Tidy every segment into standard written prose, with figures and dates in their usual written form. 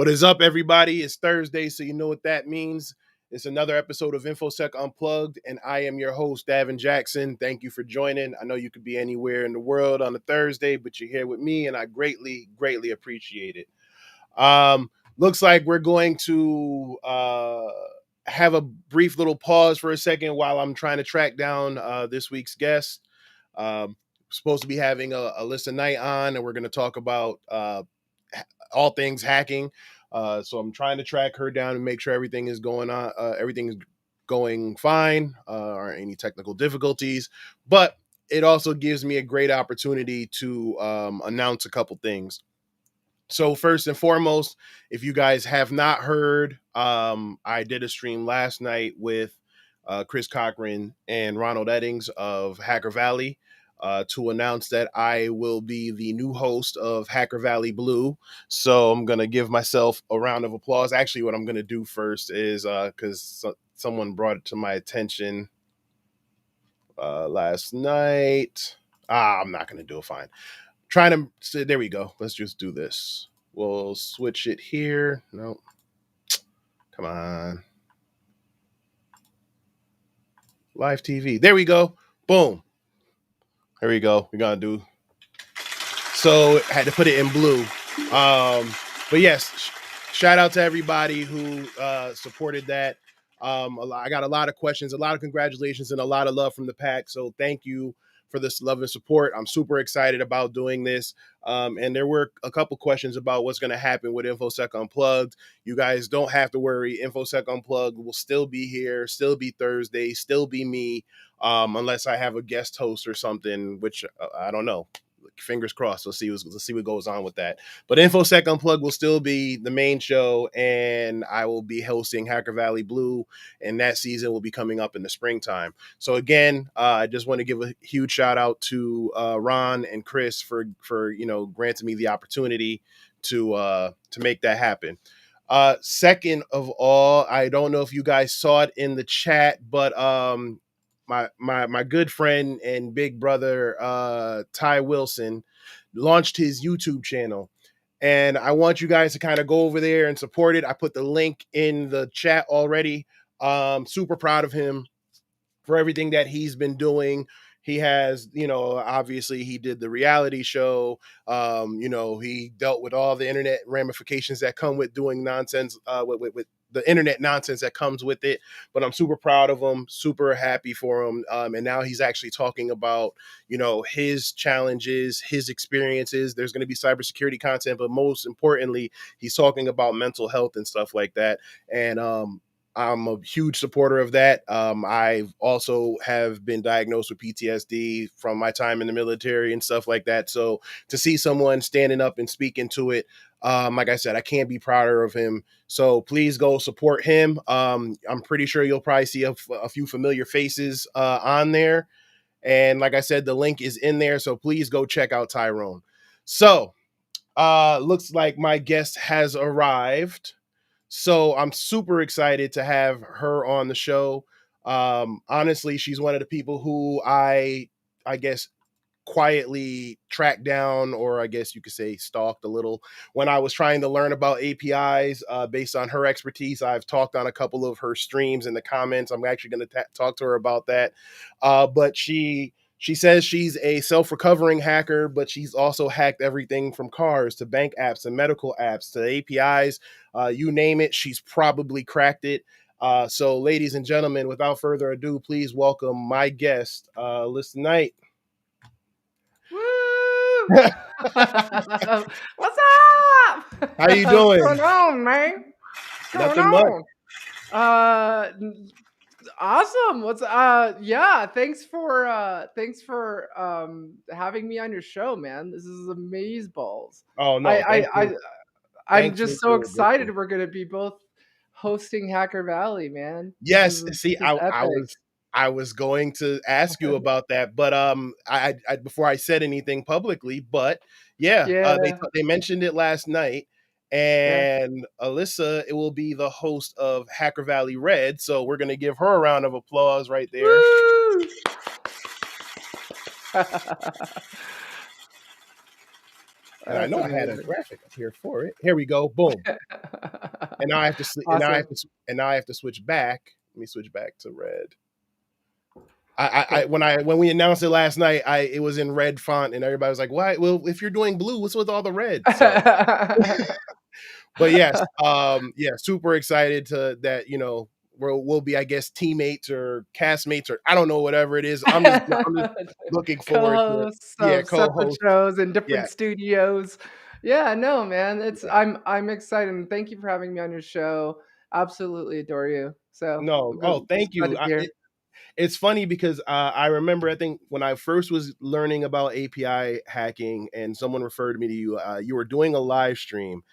What is up, everybody? It's Thursday, so you know what that means. It's another episode of InfoSec Unplugged, and I am your host, Davin Jackson. Thank you for joining. I know you could be anywhere in the world on a Thursday, but you're here with me, and I greatly, greatly appreciate it. Looks like we're going to have a brief little pause for a second while I'm trying to track down this week's guest. Supposed to be having Alissa Knight on, and we're going to talk about all things hacking. So I'm trying to track her down and make sure everything is going on. Everything is going fine, or any technical difficulties. But it also gives me a great opportunity to announce a couple things. So first and foremost, if you guys have not heard, I did a stream last night with Chris Cochran and Ronald Eddings of Hacker Valley to announce that I will be the new host of Hacker Valley Blue. So I'm going to give myself a round of applause. Actually, what I'm going to do first is, because someone brought it to my attention last night. I'm not going to do it. Fine. Trying to, there we go. Let's just do this. We'll switch it here. No, come on. Live TV. There we go. Boom. There we go. We're going to do. So I had to put it in blue. But yes, shout out to everybody who supported that. I got a lot of questions, a lot of congratulations, and a lot of love from the pack. So thank you for this love and support. I'm super excited about doing this. And there were a couple questions about what's going to happen with InfoSec Unplugged. You guys don't have to worry. InfoSec Unplugged will still be here, still be Thursday, still be me, unless I have a guest host or something, which I don't know. Fingers crossed. Let's see what goes on with that. But InfoSec Unplugged will still be the main show, and I will be hosting Hacker Valley Blue, and that season will be coming up in the springtime. So again, I just want to give a huge shout out to Ron and Chris for granting me the opportunity to make that happen. Second of all, I don't know if you guys saw it in the chat, but my good friend and big brother Ty Wilson launched his YouTube channel, and I want you guys to kind of go over there and support it. I put the link in the chat already. Super proud of him for everything that he's been doing. He has, obviously he did the reality show. He dealt with all the internet ramifications that come with doing nonsense, with the internet nonsense that comes with it. But I'm super proud of him, super happy for him. And now he's actually talking about, his challenges, his experiences. There's going to be cybersecurity content, but most importantly, he's talking about mental health and stuff like that. And, I'm a huge supporter of that. I've also have been diagnosed with PTSD from my time in the military and stuff like that. So to see someone standing up and speaking to it, like I said, I can't be prouder of him. So please go support him. I'm pretty sure you'll probably see a few familiar faces on there. And like I said, the link is in there. So please go check out Tyrone. So looks like my guest has arrived. So I'm super excited to have her on the show. Honestly, she's one of the people who I guess quietly tracked down, or I guess you could say stalked a little when I was trying to learn about APIs based on her expertise. I've talked on a couple of her streams in the comments. I'm actually going to talk to her about that. But she says she's a self-recovering hacker, but she's also hacked everything from cars to bank apps to medical apps to APIs. You name it, she's probably cracked it. So ladies and gentlemen, without further ado, please welcome my guest, Alissa Knight. Woo! What's up? How you doing? What's going on, man? What's Nothing going on? Awesome. Thanks for having me on your show, man. This is amazeballs. Oh no, I'm just so excited we're gonna be both hosting Hacker Valley, man. Yes, I was going to ask you about that, but I before I said anything publicly, but they mentioned it last night, and Alissa, it will be the host of Hacker Valley Red, so we're gonna give her a round of applause right there. And I That's know I had a amazing. graphic up here for it. Here we go. Boom. And now I have to Awesome. and now I have to switch back. Let me switch back to red. When we announced it last night, it was in red font, and everybody was like, "Why? Well, if you're doing blue, what's with all the red?" So, but yes, yeah, super excited to that. We'll be, I guess, teammates or castmates or I don't know, whatever it is. I'm just looking forward to, Co-hosts yeah, of separate co-host. shows in Yeah, different studios. Yeah, no, man. It's yeah. I'm excited. And thank you for having me on your show. Absolutely adore you. So No, oh, just thank glad you. to be here. It's funny because I remember, I think when I first was learning about API hacking and someone referred me to you, you were doing a live stream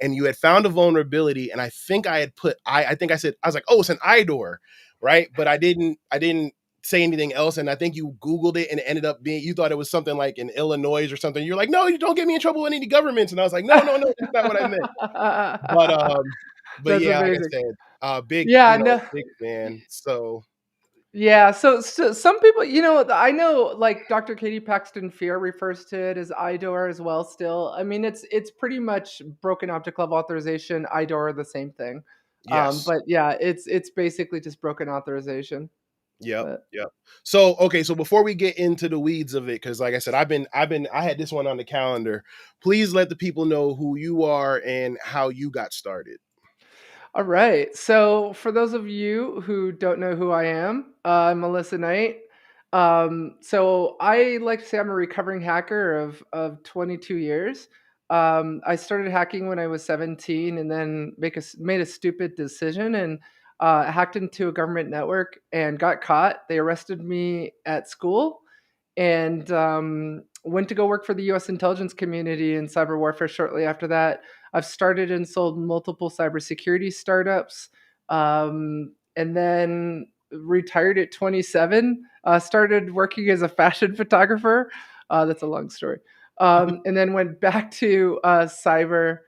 and you had found a vulnerability. And I think I had I think I said, I was like, oh, it's an IDOR, right? But I didn't say anything else. And I think you Googled it and it ended up being, you thought it was something like in Illinois or something. You're like, no, you don't get me in trouble with any governments. And I was like, no, no, no, that's not what I meant. But, but That's yeah, like I amazing. said, big, Yeah, no. big fan. So, Yeah, so some people, I know like Dr. Katie Paxton Fear refers to it as IDOR as well still. I mean, it's pretty much broken object level authorization, IDOR are the same thing. yes. But yeah, it's basically just broken authorization. Yep. But Yep. So okay, so before we get into the weeds of it, because like I said, I had this one on the calendar. Please let the people know who you are and how you got started. all right. So, for those of you who don't know who I am, I'm Alissa Knight. So, I like to say I'm a recovering hacker of 22 years. I started hacking when I was 17, and then made a stupid decision and hacked into a government network and got caught. They arrested me at school and went to go work for the U.S. intelligence community in cyber warfare shortly after that. I've started and sold multiple cybersecurity startups, and then retired at 27. Started working as a fashion photographer. That's a long story. And then went back to cyber,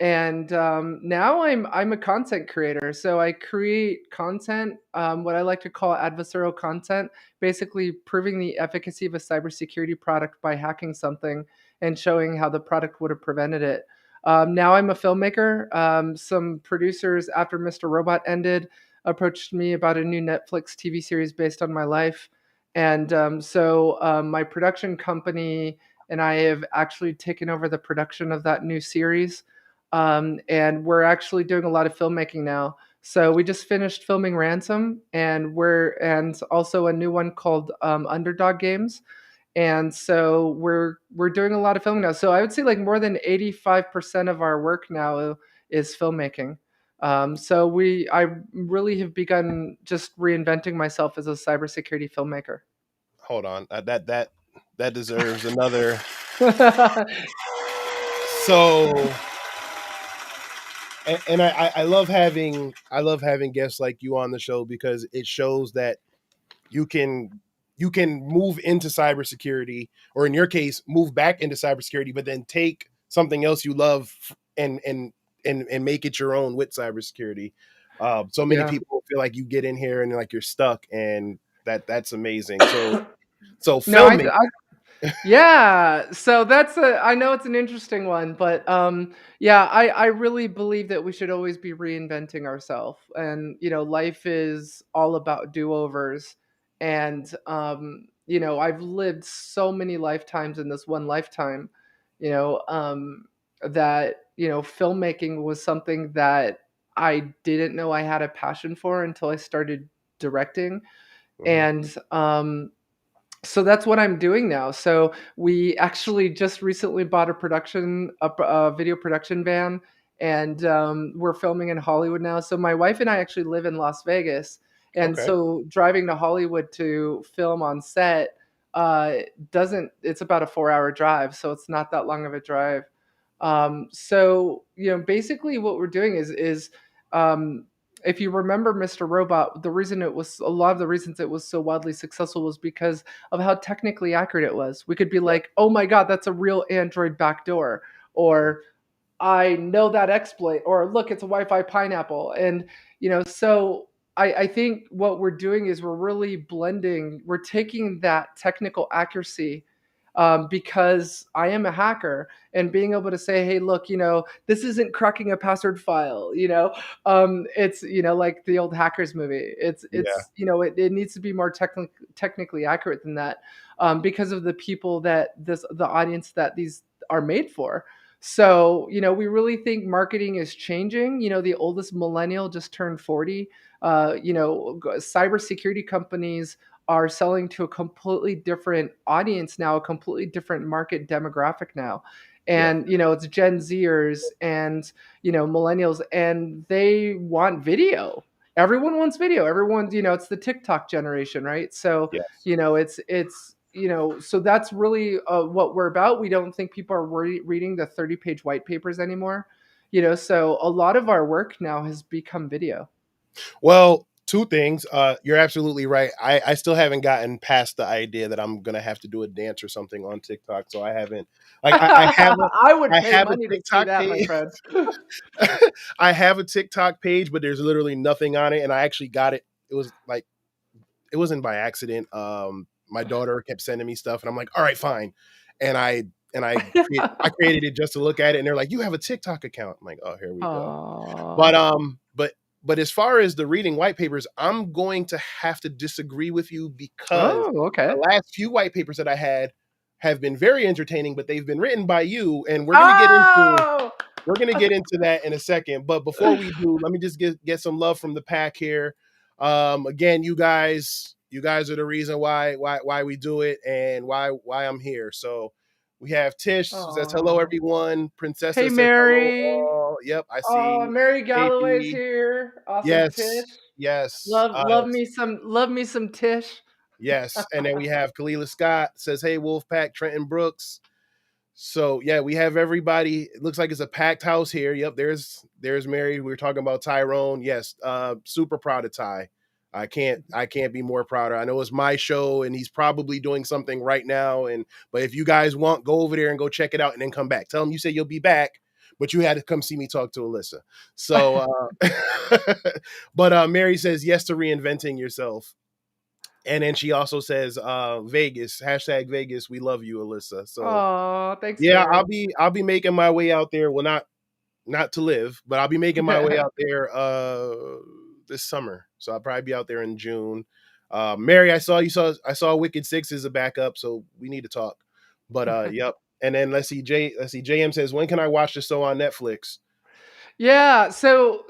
and now I'm a content creator. So I create content, what I like to call adversarial content, basically proving the efficacy of a cybersecurity product by hacking something and showing how the product would have prevented it. Now I'm a filmmaker. Some producers, after Mr. Robot ended, approached me about a new Netflix TV series based on my life. And my production company and I have actually taken over the production of that new series, and we're actually doing a lot of filmmaking now. So we just finished filming Ransom, and also a new one called Underdog Games, and so we're doing a lot of filming now. So I would say like more than 85% of our work now is filmmaking. I really have begun just reinventing myself as a cybersecurity filmmaker. Hold on, that deserves another. So, and I love having guests like you on the show because it shows that you can you can move into cybersecurity, or in your case, move back into cybersecurity, but then take something else you love and make it your own with cybersecurity. So many Yeah. people feel like you get in here and like you're stuck, and that's amazing. So No, filming, yeah, so I know it's an interesting one, but yeah, I really believe that we should always be reinventing ourselves. And life is all about do-overs. And I've lived so many lifetimes in this one lifetime, you know, um that filmmaking was something that I didn't know I had a passion for until I started directing. mhm. And so that's what I'm doing now. So we actually just recently bought a video production van, and we're filming in Hollywood now. So my wife and I actually live in Las Vegas, and Okay. so driving to Hollywood to film on set doesn't. It's about a 4-hour drive, so it's not that long of a drive. Basically, what we're doing is um, if you remember Mr. Robot, the reason it was a lot of the reasons it was so wildly successful was because of how technically accurate it was. We could be Yep. like, "Oh my God, that's a real Android backdoor," or "I know that exploit," or "Look, it's a Wi-Fi pineapple." And so I think what we're doing is we're really blending. We're taking that technical accuracy because I am a hacker, and being able to say, hey, look, this isn't cracking a password file. It's like the old Hackers movie. Yeah. It needs to be more technically accurate than that, because of the people that the audience that these are made for. So, we really think marketing is changing. The oldest millennial just turned 40. Cybersecurity companies are selling to a completely different audience now, a completely different market demographic now. Yeah. And, it's Gen Zers and, millennials, and they want video. Everyone wants video. Everyone's, it's the TikTok generation, right? So, Yes. so that's really what we're about. We don't think people are reading the 30-page white papers anymore. So a lot of our work now has become video. Well, two things. You're absolutely right. I still haven't gotten past the idea that I'm gonna have to do a dance or something on TikTok. So I haven't. Like I would I pay have a money to see TikTok that, my page. friend. I have a TikTok page, but there's literally nothing on it. And I actually got it. It was like it wasn't by accident. My daughter kept sending me stuff, and I'm like, all right, fine. And I created it just to look at it, and they're like, you have a TikTok account. I'm like, oh, here we go. But Aw. but as far as the reading white papers, I'm going to have to disagree with you because Oh, okay. the last few white papers that I had have been very entertaining, but they've been written by you, and Oh! we're gonna get into that in a second. But before we do, let me just get some love from the pack here. Again, you guys are the reason why we do it and why I'm here. So we have Tish who says hello Aw. everyone. Hey, Princessa says hello Mary. all. Yep, I Oh, see. Mary Galloway's AP. here. Awesome, Tish. Yes, yes, Love me some Tish. yes. And then we have Kalila Scott says, "Hey, Wolfpack, Trenton Brooks." So yeah, we have everybody. It looks like it's a packed house here. Yep, there's Mary. We were talking about Tyrone. Yes, super proud of Ty. I can't be more prouder. I know it's my show, and he's probably doing something right now. But if you guys want, go over there and go check it out, and then come back. Tell him you said you'll be back, but you had to come see me talk to Alissa. So, but Mary says yes to reinventing yourself. And then she also says, Vegas, hashtag Vegas, we love you, Alissa. So Oh, thanks, yeah, Mary. I'll be making my way out there. Well, not to live, but I'll be making my way out there this summer. So I'll probably be out there in June. Mary, I saw Wicked Six is a backup, so we need to talk. But yep. And then let's see, JM says, when can I watch the show on Netflix? Yeah, so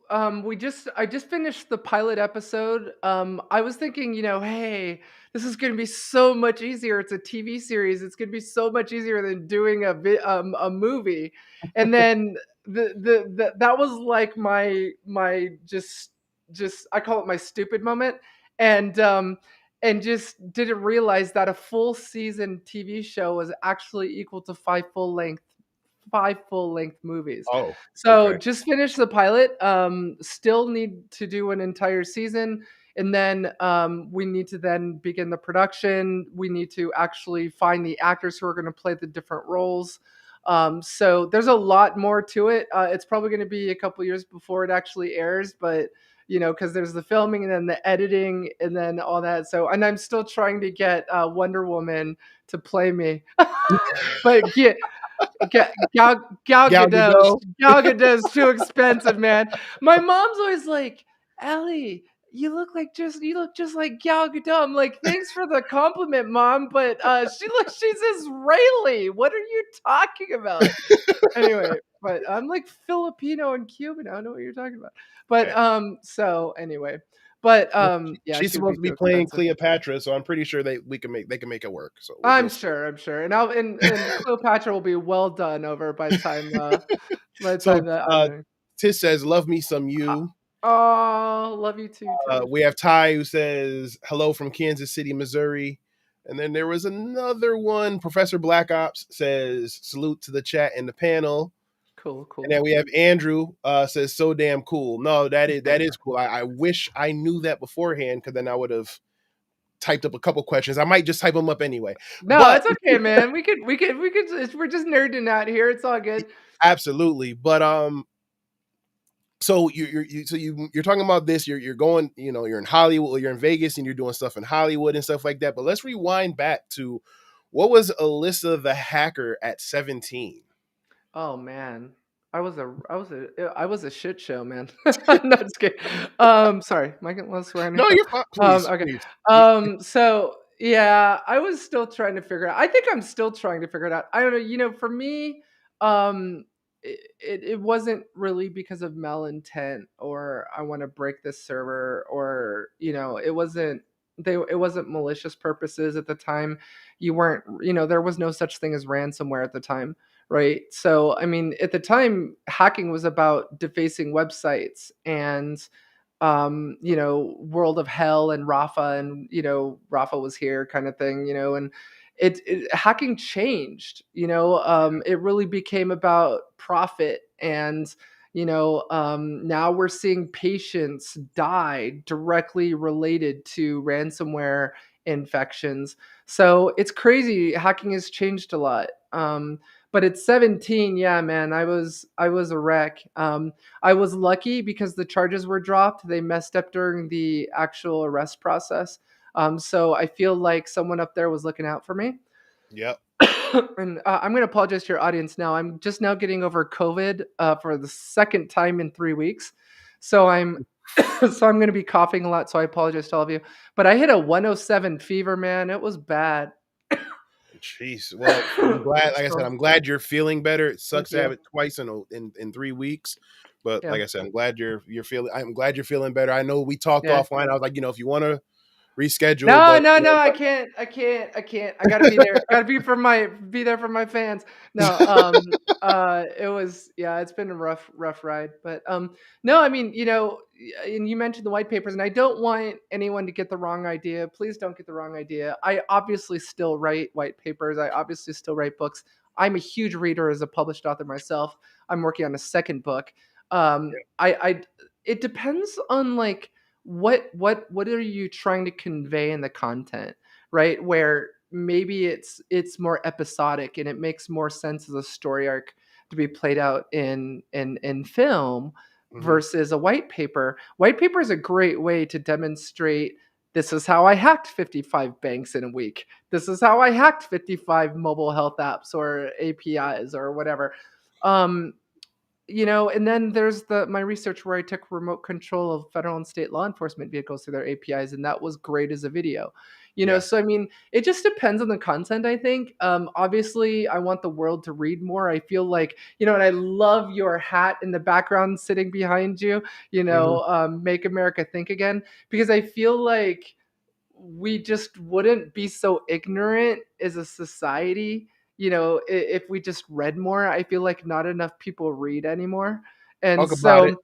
I just finished the pilot episode. I was thinking, hey, this is going to be so much easier. It's a TV series. It's going to be so much easier than doing a movie. And then that was like my just I call it my stupid moment. And just didn't realize that a full season TV show was actually equal to five full length movies. Oh, So okay. just finished the pilot. Still need to do an entire season, and then we need to then begin the production. We need to actually find the actors who are going to play the different roles. So there's a lot more to it. It's probably going to be a couple years before it actually airs, but because there's the filming and then the editing and then all that. So, and I'm still trying to get Wonder Woman to play me, but yeah, Gal Gal Gadot's Gadot. Gal Gadot's too expensive, man. My mom's always like, Ellie, you look just like Gal Gadot. I'm like, thanks for the compliment, mom, but she's Israeli. What are you talking about? Anyway, but I'm like Filipino and Cuban. I don't know what you're talking about. But Okay. so anyway, but yeah, She's she would be supposed to be too playing expensive. Cleopatra, so I'm pretty sure they can make it work. So I'm we'll see. sure, I'm sure. And and Cleopatra will be well done over by the So time that I'm doing. Tis says, "Love me some you." Oh, love you too, Tish. We have Ty who says, "Hello from Kansas City, Missouri." And then there was another one. Professor Black Ops says, "Salute to the chat and the panel." Cool, And then cool. we have Andrew says, "So damn cool." No, that is cool. I wish I knew that beforehand, because then I would have typed up a couple questions. I might just type them up anyway. No, But it's okay, man. We're just nerding out here. It's all good. absolutely. But so you're talking about this. You're going. You're in Hollywood. Or you're in Vegas, and you're doing stuff in Hollywood and stuff like that. But let's rewind back to What was Alissa the hacker at 17? Oh man, I was a shit show, man. No, just kidding. Sorry, am I getting let's swear on your No, show? you're fine. Please, Okay. please. So yeah, I was still trying to figure it out. I think I'm still trying to figure it out. I don't know. For me, it wasn't really because of malintent or I want to break this server or it wasn't malicious purposes at the time. You weren't, there was no such thing as ransomware at the time, right? So, I mean, at the time, hacking was about defacing websites and, World of Hell and Rafa, and Rafa was here, kind of thing, and hacking changed. It really became about profit, and now we're seeing patients die directly related to ransomware infections. So it's crazy. Hacking has changed a lot. But at 17, yeah, man, I was a wreck. I was lucky because the charges were dropped. They messed up during the actual arrest process. So I feel like someone up there was looking out for me. Yep. And I'm going to apologize to your audience now. I'm just now getting over COVID for the second time in 3 weeks. So I'm so I'm going to be coughing a lot. So I apologize to all of you. But I hit a 107 fever, man. It was bad. Jeez. Well, I'm glad. Like I said, So I'm glad you're feeling better. It thank sucks to have you. it twice in 3 weeks, but Yeah. like I said, I'm glad you're feeling. I'm glad you're feeling better. I know we talked Yeah. offline. I was like, if you want to reschedule, No, but no, no, I can't. I can't. I can't. I gotta be there. Gotta be there for my fans. No, it was, yeah, it's been a rough ride. But no, I mean, and you mentioned the white papers, and I don't want anyone to get the wrong idea. Please don't get the wrong idea. I obviously still write white papers. I obviously still write books. I'm a huge reader as a published author myself. I'm working on a second book. I it depends on like what are you trying to convey in the content, right? Where maybe it's more episodic and it makes more sense as a story arc to be played out in film hmm versus a white paper. White paper is a great way to demonstrate, this is how I hacked 55 banks in a week, this is how I hacked 55 mobile health apps or APIs or whatever. um and then there's my research where I took remote control of federal and state law enforcement vehicles through their APIs, and that was great as a video. yeah, So I mean, it just depends on the content, I think. Obviously, I want the world to read more. I feel like, and I love your hat in the background sitting behind you, hmm Make America Think Again, because I feel like we just wouldn't be so ignorant as a society, if we just read more. I feel like not enough people read anymore. And talk about it.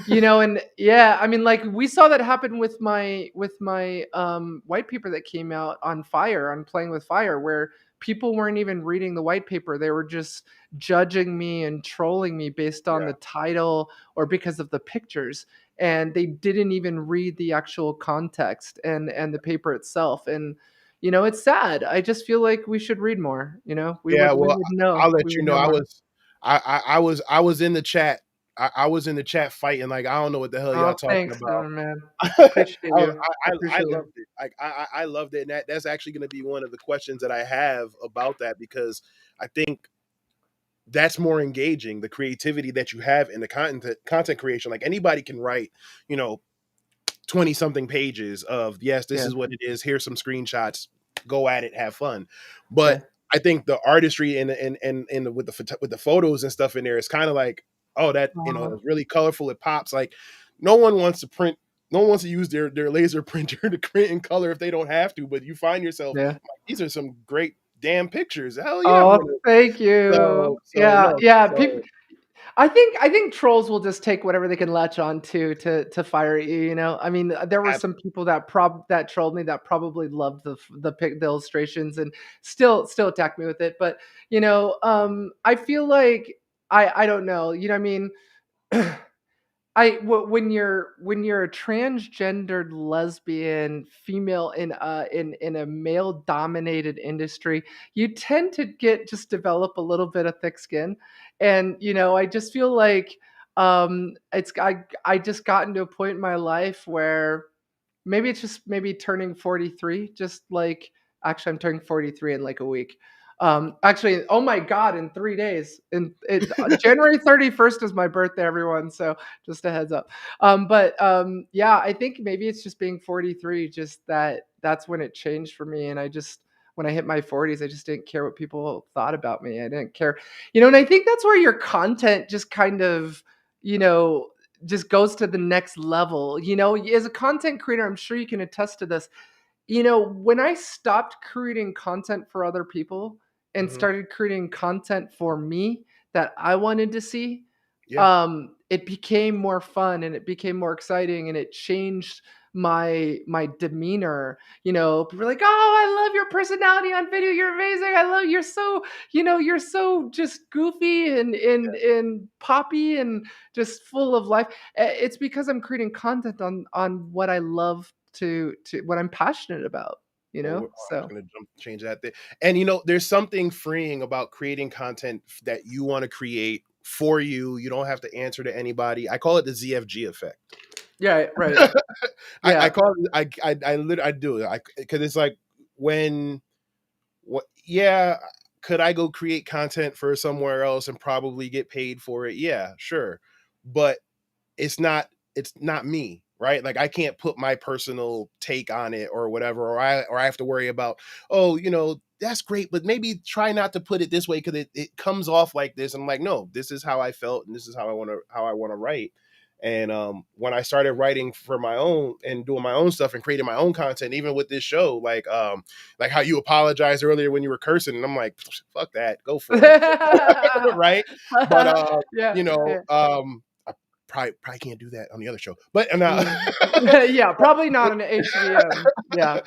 so, and yeah, I mean, like, we saw that happen with my white paper that came out on Fire, on Playing with Fire, where people weren't even reading the white paper. They were just judging me and trolling me based on Yeah, the title or because of the pictures, and they didn't even read the actual context and the paper itself. And it's sad. I just feel like we should read more. we yeah. would we Well, would I'll know we let you would know. know more. I was in the chat. I was in the chat fighting. Like, I don't know what the hell y'all Oh, talking thanks, about. man. I, Appreciate you. I I appreciate you. loved it. Like, I loved it, and that's actually going to be one of the questions that I have about that, because I think that's more engaging, the creativity that you have in the content creation. Like, anybody can write, you know, 20 something pages of, yes, this Yeah, is what it is, here's some screenshots, go at it, have fun. yeah. But I think the artistry and with the photos and stuff in there is kind of like, oh, that, Uh, it's really colorful, it pops. Like, no one wants to print, no one wants to use their laser printer to print in color if they don't have to, but you find yourself yeah. like, these are some great damn pictures, hell yeah, I'm Oh, gonna. thank you. So Yeah, no, yeah. People, so I think trolls will just take whatever they can latch on to fire at you. I mean, there were I, some people that trolled me that probably loved the illustrations and still attacked me with it. But I feel like I don't know. I mean. When you're a transgendered lesbian female in a male dominated industry, you tend to develop a little bit of thick skin, and I just feel like I just gotten to a point in my life where maybe it's just maybe turning 43 just like Actually, I'm turning 43 in like a week. Actually, oh my God, in 3 days. In January 31st is my birthday, everyone. So just a heads up. Yeah, I think maybe it's just being 43, just that's when it changed for me. And when I hit my 40s, I just didn't care what people thought about me. I didn't care, and I think that's where your content just kind of, just goes to the next level. As a content creator, I'm sure you can attest to this. When I stopped creating content for other people and Mhm. started creating content for me that I wanted to see, Yeah. it became more fun and it became more exciting and it changed my demeanor. People are like, "Oh, I love your personality on video. You're amazing. I love you're so just goofy and poppy and just full of life." It's because I'm creating content on what I love to what I'm passionate about, Well, I'm just So gonna change that thing. And there's something freeing about creating content that you want to create for you. You don't have to answer to anybody. I call it the ZFG effect. yeah, right. I Yeah. call it, I do it because it's like when what yeah, could I go create content for somewhere else and probably get paid for it? Yeah, sure. But it's not it's not me, right? Like I can't put my personal take on it or whatever, or I have to worry about, oh, that's great, but maybe try not to put it this way because it comes off like this. I'm like, no, this is how I felt and this is how I want to write. And when I started writing for my own and doing my own stuff and creating my own content, even with this show, like how you apologized earlier when you were cursing, and I'm like, fuck that, go for it. Right. But Yeah, yeah. I probably can't do that on the other show. But Mm. Yeah, probably not an HVM. Yeah.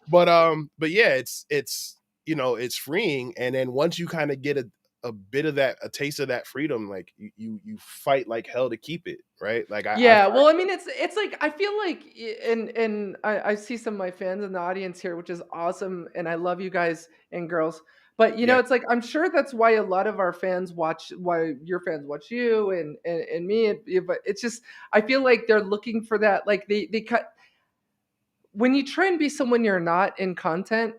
but yeah, it's freeing. And then once you kind of get a bit of that, a taste of that freedom, like you fight like hell to keep it, right? Like I Yeah, find, well, I mean, it's like I feel like, and I see some of my fans in the audience here, which is awesome, and I love you guys and girls. But yeah, it's like I'm sure that's why a lot of our fans watch, why your fans watch you and me. But it's just I feel like they're looking for that. Like they cut when you try and be someone you're not in content,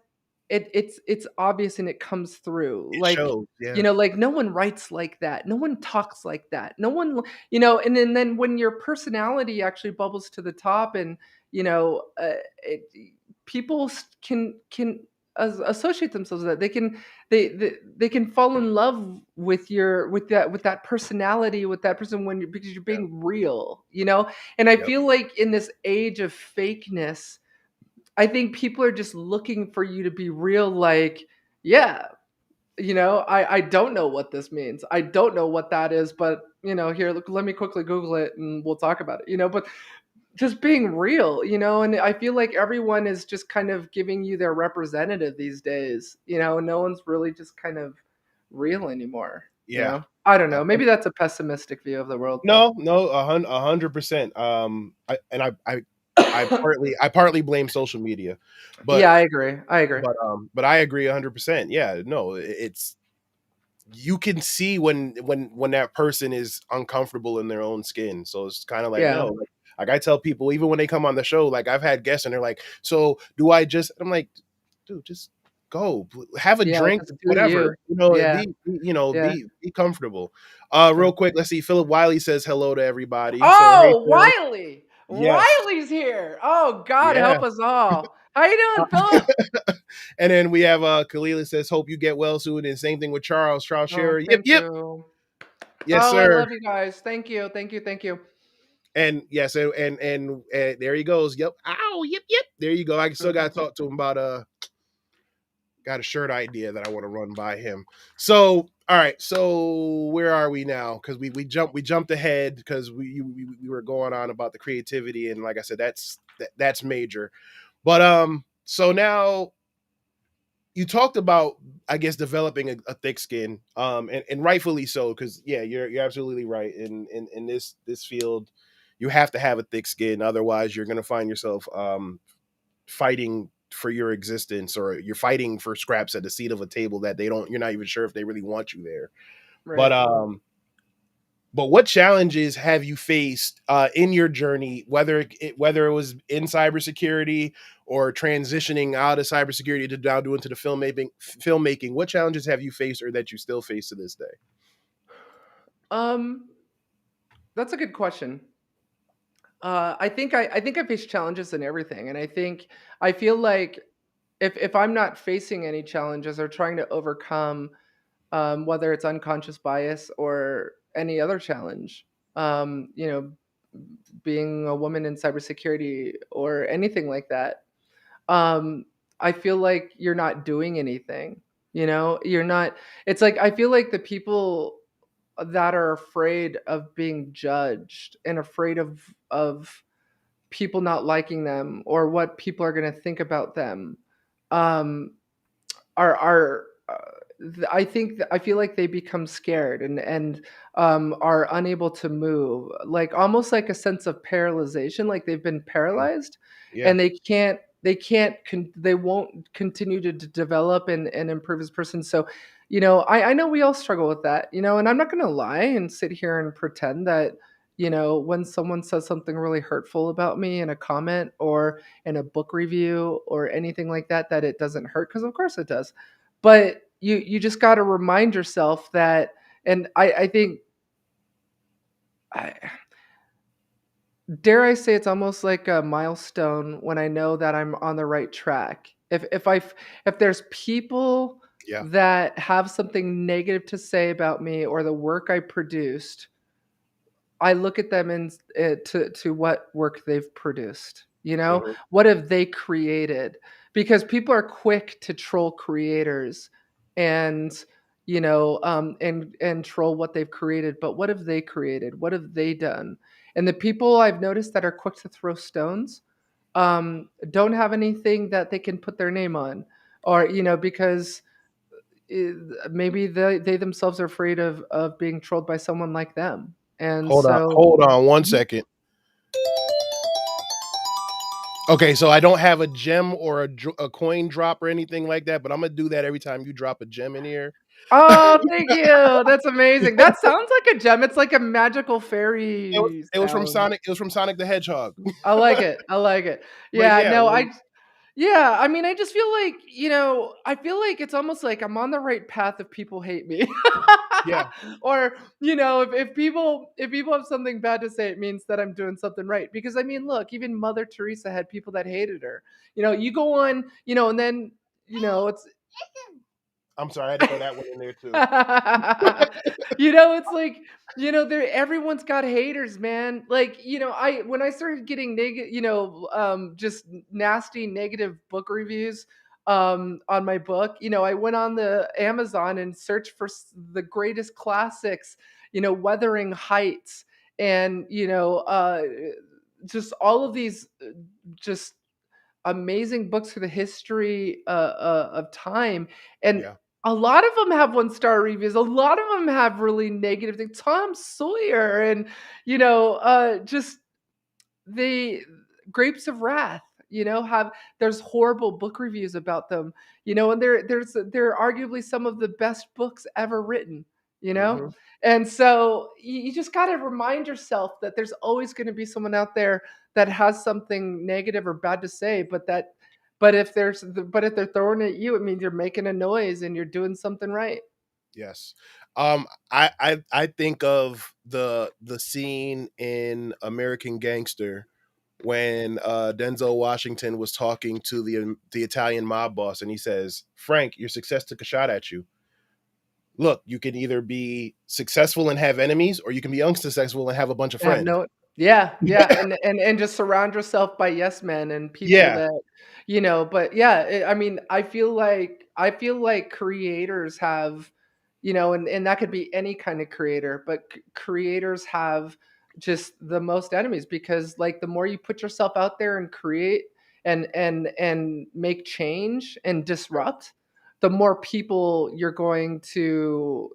it's obvious and it comes through. it Like, shows. Yeah, like no one writes like that. No one talks like that. No one, and then when your personality actually bubbles to the top and, it, people can associate themselves with that. They can fall in love with that personality, with that person because you're yeah, being real. And I yep, feel like in this age of fakeness, I think people are just looking for you to be real. Like, yeah, I don't know what this means. I don't know what that is, but here, look, let me quickly Google it and we'll talk about it. But just being real. And I feel like everyone is just kind of giving you their representative these days. No one's really just kind of real anymore. yeah. I don't know. And Maybe that's a pessimistic view of the world, but no, no, 100%. I partly blame social media, but yeah, I agree. I agree. but I agree 100%. Yeah, no, it's you can see when that person is uncomfortable in their own skin. So it's kind of like, Yeah. no, like I tell people even when they come on the show, like I've had guests and they're like, so do I just? I'm like, dude, just go have a Yeah. drink, Just do whatever. you. Yeah. Yeah. Be comfortable. Real quick, let's see. Philip Wiley says hello to everybody. So hey, Oh, Philip. Wiley. Yes, Riley's here. Oh, God yeah. help us all. How you doing, Philip? And then we have Kalila says, hope you get well soon. And same thing with Charles. Charles Oh, Shearer. Yep, thank yep. you. Yes, Oh, I sir. love you guys. Thank you. Thank you. Thank you. And yes, and there he goes. Yep. Ow. Yep. Yep. There you go. I still got to talk to him about got a shirt idea that I want to run by him. So all right. So where are we now? Because we jumped ahead because we were going on about the creativity and like I said that's major. But so now you talked about I guess developing a thick skin and rightfully so because yeah you're absolutely right in this field you have to have a thick skin otherwise you're going to find yourself fighting for your existence or you're fighting for scraps at the seat of a table that you're not even sure if they really want you there but Right. But what challenges have you faced in your journey, whether it was in cybersecurity or transitioning out of cybersecurity to now doing to the filmmaking? What challenges have you faced or that you still face to this day? Um, that's a good question. I think I face challenges in everything, and I feel like if I'm not facing any challenges or trying to overcome, whether it's unconscious bias or any other challenge, you know, being a woman in cybersecurity or anything like that, um, I feel like you're not doing anything. You know, you're not. It's like I feel like the people that are afraid of being judged and afraid of people not liking them or what people are going to think about them, um, I think I feel like they become scared and are unable to move, like almost like a sense of paralyzation, like they've been Mm. paralyzed, Yeah. and they won't continue to develop and improve as person. So, I know we all struggle with that, and I'm not going to lie and sit here and pretend that, when someone says something really hurtful about me in a comment or in a book review or anything like that, that it doesn't hurt, because of course it does. But you just got to remind yourself that, and I think, I, dare I say, it's almost like a milestone when I know that I'm on the right track. If there's people Yeah. that have something negative to say about me or the work I produced, I look at them and to what work they've produced. Hmm. What have they created? Because people are quick to troll creators, and and troll what they've created. But what have they created? What have they done? And the people I've noticed that are quick to throw stones, don't have anything that they can put their name on, or because maybe they themselves are afraid of being trolled by someone like them, and so. Hold on one Mhm. second. Okay, so I don't have a gem or a coin drop or anything like that, but I'm gonna do that every time you drop a gem in here. Oh, thank you. That's amazing. That sounds like a gem. It's like a magical fairy It was from sound. Sonic. It was from Sonic the Hedgehog. I like it. I like it. But Yeah, yeah, no, yeah, I mean, I just feel like, I feel like it's almost like I'm on the right path if people hate me. yeah, Or, if people have something bad to say, it means that I'm doing something right. Because I mean, look, even Mother Teresa had people that hated her. You go on, and then, it's I'm sorry, I had to throw that one in there too. it's like, there everyone's got haters, man. Like, I when I started getting negative, just nasty negative book reviews on my book, I went on the Amazon and searched for the greatest classics, Wuthering Heights, and just all of these just amazing books for the history of time, and Yeah. a lot of them have one-star reviews. A lot of them have really negative things. Tom Sawyer and just the Grapes of Wrath. Have there's horrible book reviews about them. And they're arguably some of the best books ever written. You know, Hmm. and so you just got to remind yourself that there's always going to be someone out there that has something negative or bad to say, but if they're throwing it at you, it means you're making a noise and you're doing something right. Yes. I think of the scene in American Gangster when Denzel Washington was talking to the Italian mob boss, and he says, "Frank, your success took a shot at you. Look, you can either be successful and have enemies, or you can be unsuccessful and have a bunch of Have friends." no Yeah, yeah, and just surround yourself by yes men and people Yeah. that, but yeah, I mean, I feel like creators have, and that could be any kind of creator, but creators have just the most enemies, because like the more you put yourself out there and create and make change and disrupt, the more people you're going to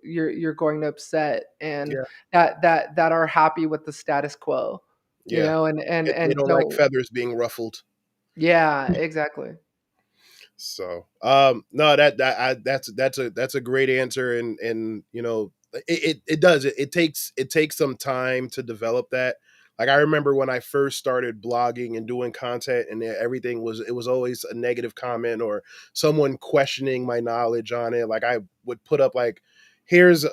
upset, and Yeah. that are happy with the status quo, Yeah. They and don't like don't. feathers being ruffled. Yeah, exactly. So, no, that's a great answer, and it does it takes some time to develop that. Like I remember when I first started blogging and doing content, and everything was it was always a negative comment or someone questioning my knowledge on it. Like I would put up like, here's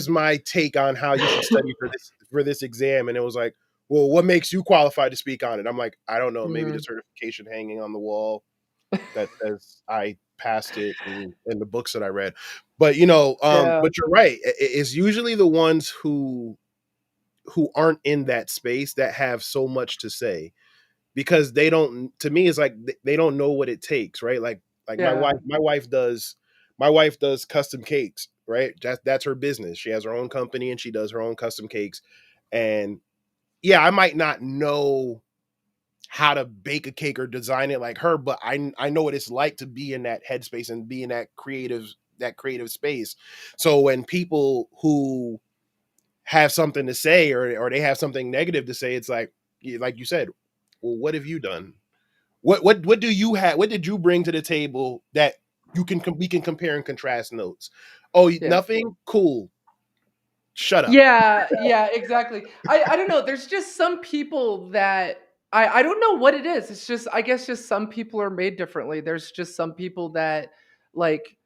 my take on how you should study for this exam, and it was like, well, what makes you qualified to speak on it? I'm like, I don't know, maybe the Mhm. certification hanging on the wall that says I passed it in the books that I read. But Yeah. but you're right. It's usually the ones who aren't in that space that have so much to say, because they don't. To me, it's like they don't know what it takes, right? Like Yeah. my wife does custom cakes, right? That's her business. She has her own company and she does her own custom cakes. And yeah, I might not know how to bake a cake or design it like her, but I know what it's like to be in that headspace and be in that creative space. So when people who have something to say, or they have something negative to say, it's like you said, well, what have you done? What do you have? What did you bring to the table that we can compare and contrast notes? Oh, Yeah. nothing. Cool. Shut up. Yeah, yeah, exactly. I don't know. There's just some people that I don't know what it is. It's just I guess just some people are made differently. There's just some people that like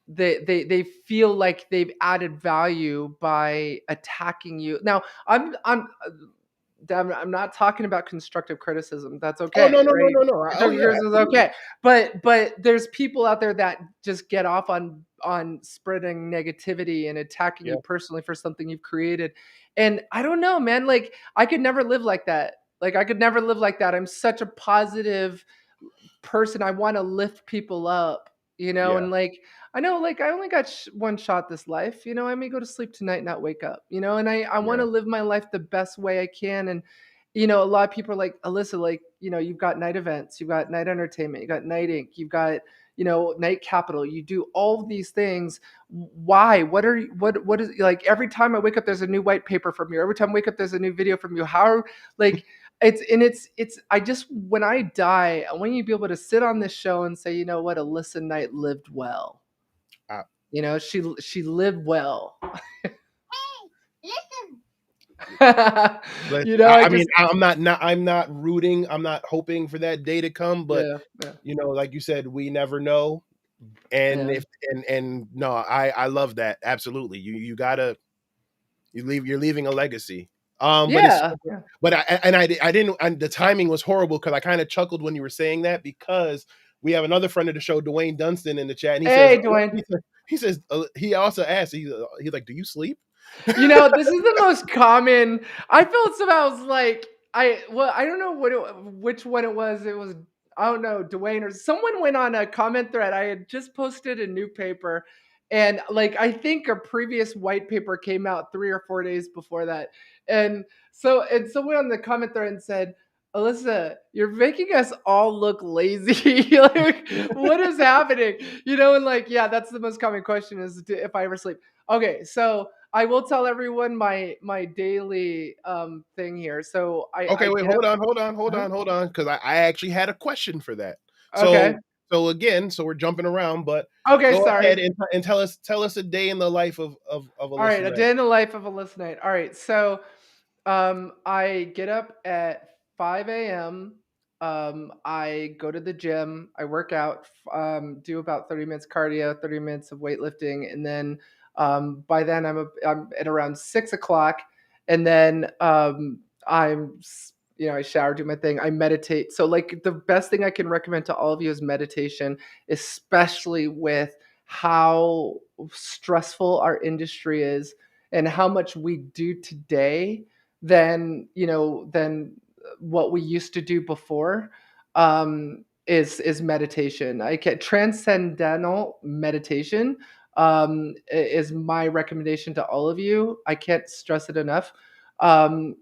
they feel like they've added value by attacking you. Now, I'm not talking about constructive criticism. That's Oh, no, okay, no, no, right? no, no. Oh Constructive yeah, criticism is absolutely. okay. But there's people out there that just get off on spreading negativity and attacking Yeah, you personally for something you've created. And I don't know, man, like I could never live like that. Like I could never live like that. I'm such a positive person. I want to lift people up, yeah, and like I know like I only got one shot this life, I may go to sleep tonight, not wake up, and I want yeah, to live my life the best way I can. And a lot of people are like, Alissa, like, you've got night events, you've got night entertainment, you got night ink, you've got night capital, you do all of these things. Why? What is, like, every time I wake up there's a new white paper from you, every time I wake up there's a new video from you. How, like, it's I just, when I die, I want you to be able to sit on this show and say, what, Alissa Knight lived well. I, She lived well. but I I mean, just, I'm not rooting. I'm not hoping for that day to come. But yeah, yeah, like you said, we never know. And yeah, if and no, I love that. Absolutely. You gotta you're leaving a legacy. But it's yeah, yeah. but I didn't, and the timing was horrible because I kind of chuckled when you were saying that, because we have another friend of the show, Dwayne Dunstan, in the chat, and he says Hey, Dwayne. he also asked, he's like, do you sleep? This is the most common. I felt somehow, was like, I don't know which one it was. It was, I don't know, Dwayne or someone went on a comment thread. I had just posted a new paper, and like I think a previous white paper came out 3 or 4 days before that, and someone on the comment thread said, Alissa, you're making us all look lazy. Like, what is happening? And like, yeah, that's the most common question is, if I ever sleep. Okay, so I will tell everyone my daily thing here. So I Okay, wait, get up. Uh-huh. hold on, because I actually had a question for that. Okay. So again, so we're jumping around, but Okay. go ahead Sorry. and tell us a day in the life of All Alissa right. A Knight. day in the life of a listener. All right. So I get up at 5 a.m. I go to the gym. I work out. Do about 30 minutes cardio, 30 minutes of weightlifting, and then by then I'm at around 6 o'clock, and then I shower, do my thing. I meditate. So like the best thing I can recommend to all of you is meditation, especially with how stressful our industry is and how much we do today than what we used to do before. Is meditation. I can transcendental meditation is my recommendation to all of you. I can't stress it enough. Um,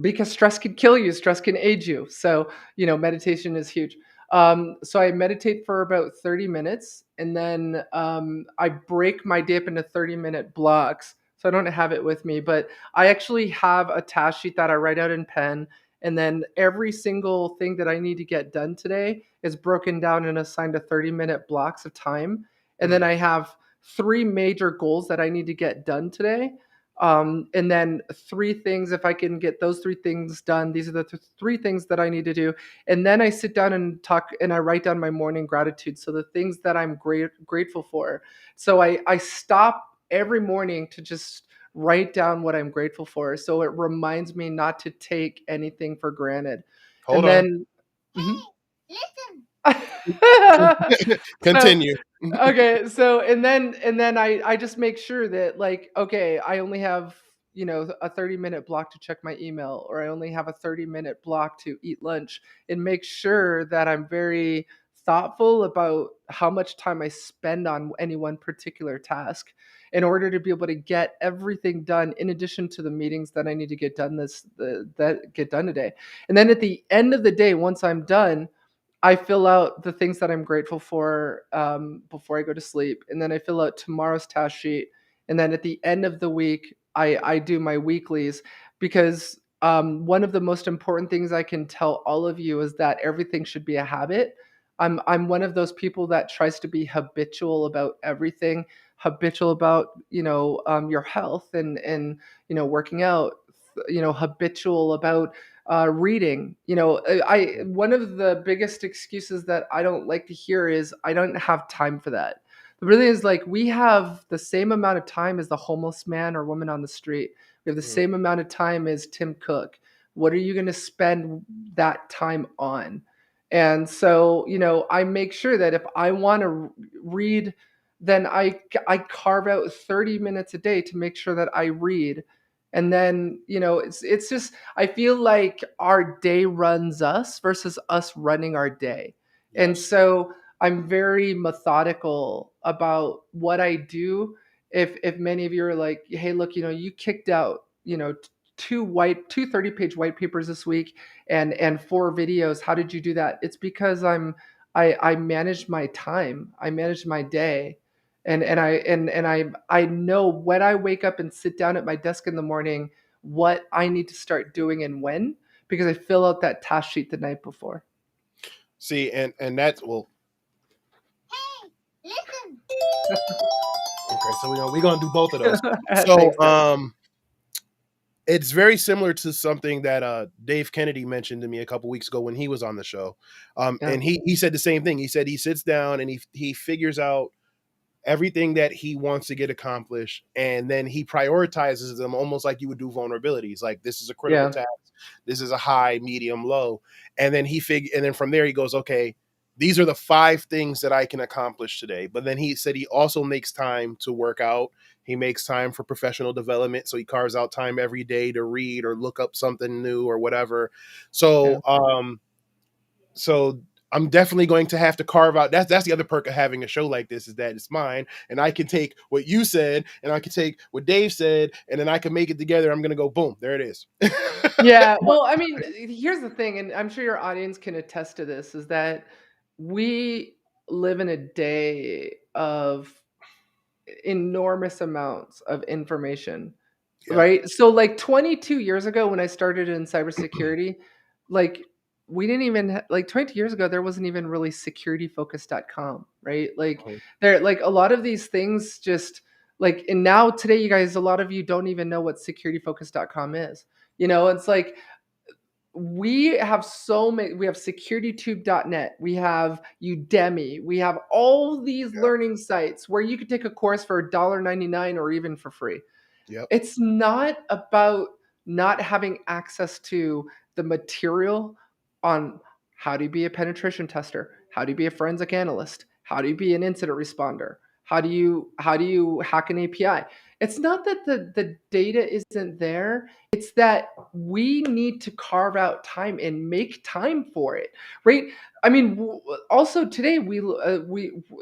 because stress can kill you, stress can age you. So, meditation is huge. So I meditate for about 30 minutes, and then I break my day up into 30-minute blocks. So I don't have it with me, but I actually have a task sheet that I write out in pen. And then every single thing that I need to get done today is broken down and assigned to 30-minute blocks of time. And then Mm, I have 3 major goals that I need to get done today. And then 3 things, if I can get those 3 things done, these are the 3 things that I need to do. And then I sit down and talk and I write down my morning gratitude. So the things that I'm grateful for. So I stop every morning to just write down what I'm grateful for. So it reminds me not to take anything for granted. Hold And on. then, mhm. So Continue. okay, so and then I just make sure that, like, okay, I only have, a 30-minute block to check my email, or I only have a 30-minute block to eat lunch, and make sure that I'm very thoughtful about how much time I spend on any one particular task in order to be able to get everything done, in addition to the meetings that I need to get done that get done today. And then at the end of the day, once I'm done, I fill out the things that I'm grateful for, before I go to sleep, and then I fill out tomorrow's task sheet, and then at the end of the week, I do my weeklies, because one of the most important things I can tell all of you is that everything should be a habit. I'm one of those people that tries to be habitual about everything, habitual about, your health, and working out, habitual about reading. I one of the biggest excuses that I don't like to hear is I don't have time for that. The really is, like, we have the same amount of time as the homeless man or woman on the street. We have the Mm, same amount of time as Tim Cook. What are you going to spend that time on? And so, I make sure that if I want to read, then I carve out 30 minutes a day to make sure that I read. And then, it's just, I feel like our day runs us versus us running our day. And yes. so I'm very methodical about what I do. If many of you are like, hey, look, you kicked out, two 30-page white papers this week, and 4 videos. How did you do that? It's because I managed my time. I managed my day. And I know when I wake up and sit down at my desk in the morning what I need to start doing and when, because I fill out that task sheet the night before. See, and that's well. Okay, so we're gonna do both of those. So Thanks, man. it's very similar to something that Dave Kennedy mentioned to me a couple weeks ago when he was on the show. Yeah, And he said the same thing. He said he sits down and he figures out everything that he wants to get accomplished, and then he prioritizes them almost like you would do vulnerabilities. Like, this is a critical yeah, task, this is a high, medium, low, and then and then from there he goes, okay, these are the 5 things that I can accomplish today. But then he said he also makes time to work out. He makes time for professional development, so he carves out time every day to read or look up something new or whatever. yeah. So I'm definitely going to have to carve out. That's the other perk of having a show like this, is that it's mine, and I can take what you said, and I can take what Dave said, and then I can make it together. I'm gonna go boom, there it is. Yeah, well, I mean, here's the thing, and I'm sure your audience can attest to this, is that we live in a day of enormous amounts of information. Yep. Right? So, like, 22 years ago when I started in cybersecurity, like, we didn't even like, 22 years ago there wasn't even really securityfocus.com, right? Like, Mhm. there, like, a lot of these things just, like, and now today, you guys, a lot of you don't even know what securityfocus.com is. It's like, we have so many. We have securitytube.net, we have Udemy, we have all these Yep. learning sites where you could take a course for $1.99 or even for free. Yep. It's not about not having access to the material on how do you be a penetration tester, how do you be a forensic analyst, how do you be an incident responder, how do you hack an API. It's not that the data isn't there, it's that we need to carve out time and make time for it, right? I mean, also today, we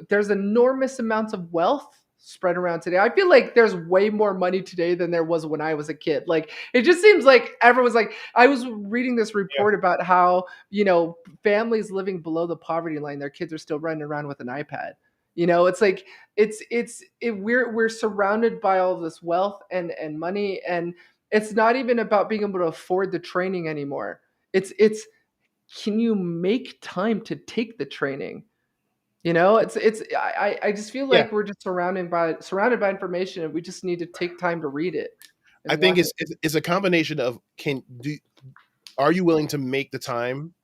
there's enormous amounts of wealth spread around today. I feel like there's way more money today than there was when I was a kid. Like, it just seems like everyone's like, I was reading this Yeah. report about how, families living below the poverty line, their kids are still running around with an iPad. It's like, we're surrounded by all this wealth and money, and it's not even about being able to afford the training anymore. It's can you make time to take the training? I just feel Yeah, like we're just surrounded by information, and we just need to take time to read it I and think watch it. it's a combination of are you willing to make the time,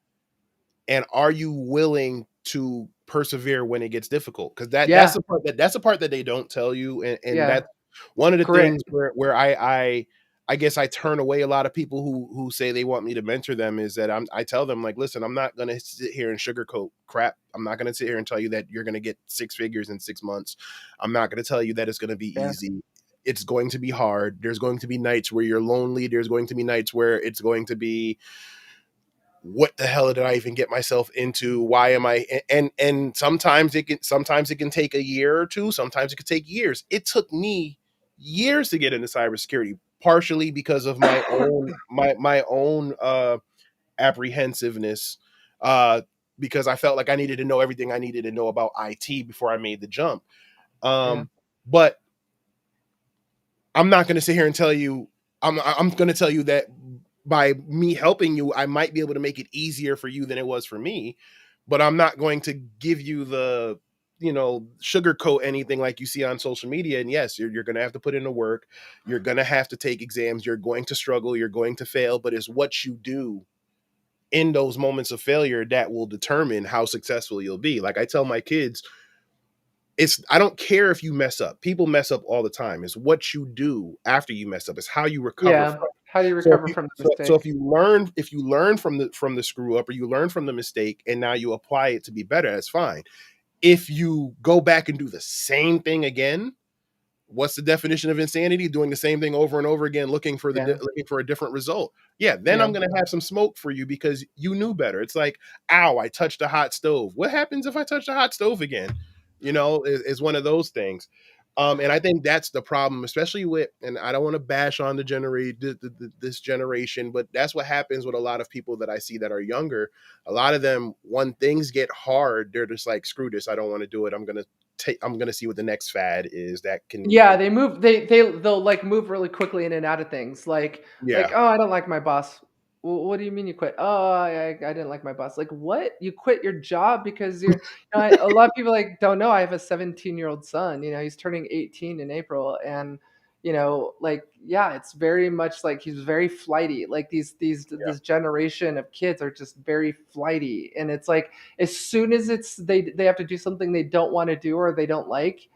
and are you willing to persevere when it gets difficult? Because Yeah, that's the part that they don't tell you, and yeah, that's one of the grit. things where I guess I turn away a lot of people who say they want me to mentor them, is that I tell them, like, listen, I'm not gonna sit here and sugarcoat crap. I'm not gonna sit here and tell you that you're gonna get six figures in 6 months. I'm not gonna tell you that it's gonna be Yeah, easy. It's going to be hard. There's going to be nights where you're lonely. There's going to be nights where it's going to be, what the hell did I even get myself into? Why am I? And sometimes it can take a year or two. Sometimes it could take years. It took me years to get into cybersecurity, partially because of my own apprehensiveness, uh, because I felt like I needed to know everything I needed to know about IT before I made the jump. yeah, But I'm not going to sit here and tell you. I'm going to tell you that by me helping you, I might be able to make it easier for you than it was for me. But I'm not going to give you the, sugarcoat anything like you see on social media. And yes, you're going to have to put in the work. You're going to have to take exams. You're going to struggle. You're going to fail. But it's what you do in those moments of failure that will determine how successful you'll be. Like I tell my kids, I don't care if you mess up. People mess up all the time. It's what you do after you mess up. It's how you recover yeah. from it. How do you So if recover you from the so mistake? if you learn from the screw up, or you learn from the mistake, and now you apply it to be better, that's fine. If you go back and do the same thing again, what's the definition of insanity? Doing the same thing over and over again, Yeah, looking for a different result. Yeah, then yeah, I'm gonna have some smoke for you because you knew better. It's like, ow, I touched a hot stove. What happens if I touch a hot stove again? Is one of those things. And I think that's the problem, especially with, and I don't want to bash on this generation, but that's what happens with a lot of people that I see that are younger. A lot of them, when things get hard, they're just like, screw this, I don't want to do it. I'm gonna see what the next fad is that can. yeah. They move. They'll like move really quickly in and out of things. Like, Yeah, oh, I don't like my boss. Well, what do you mean you quit? Oh, I didn't like my boss. Like, what? You quit your job because a lot of people like don't know. I have a 17-year-old son. He's turning 18 in April, and like, yeah, it's very much like he's very flighty. Like yeah, this generation of kids are just very flighty, and it's like as soon as they have to do something they don't want to do or they don't like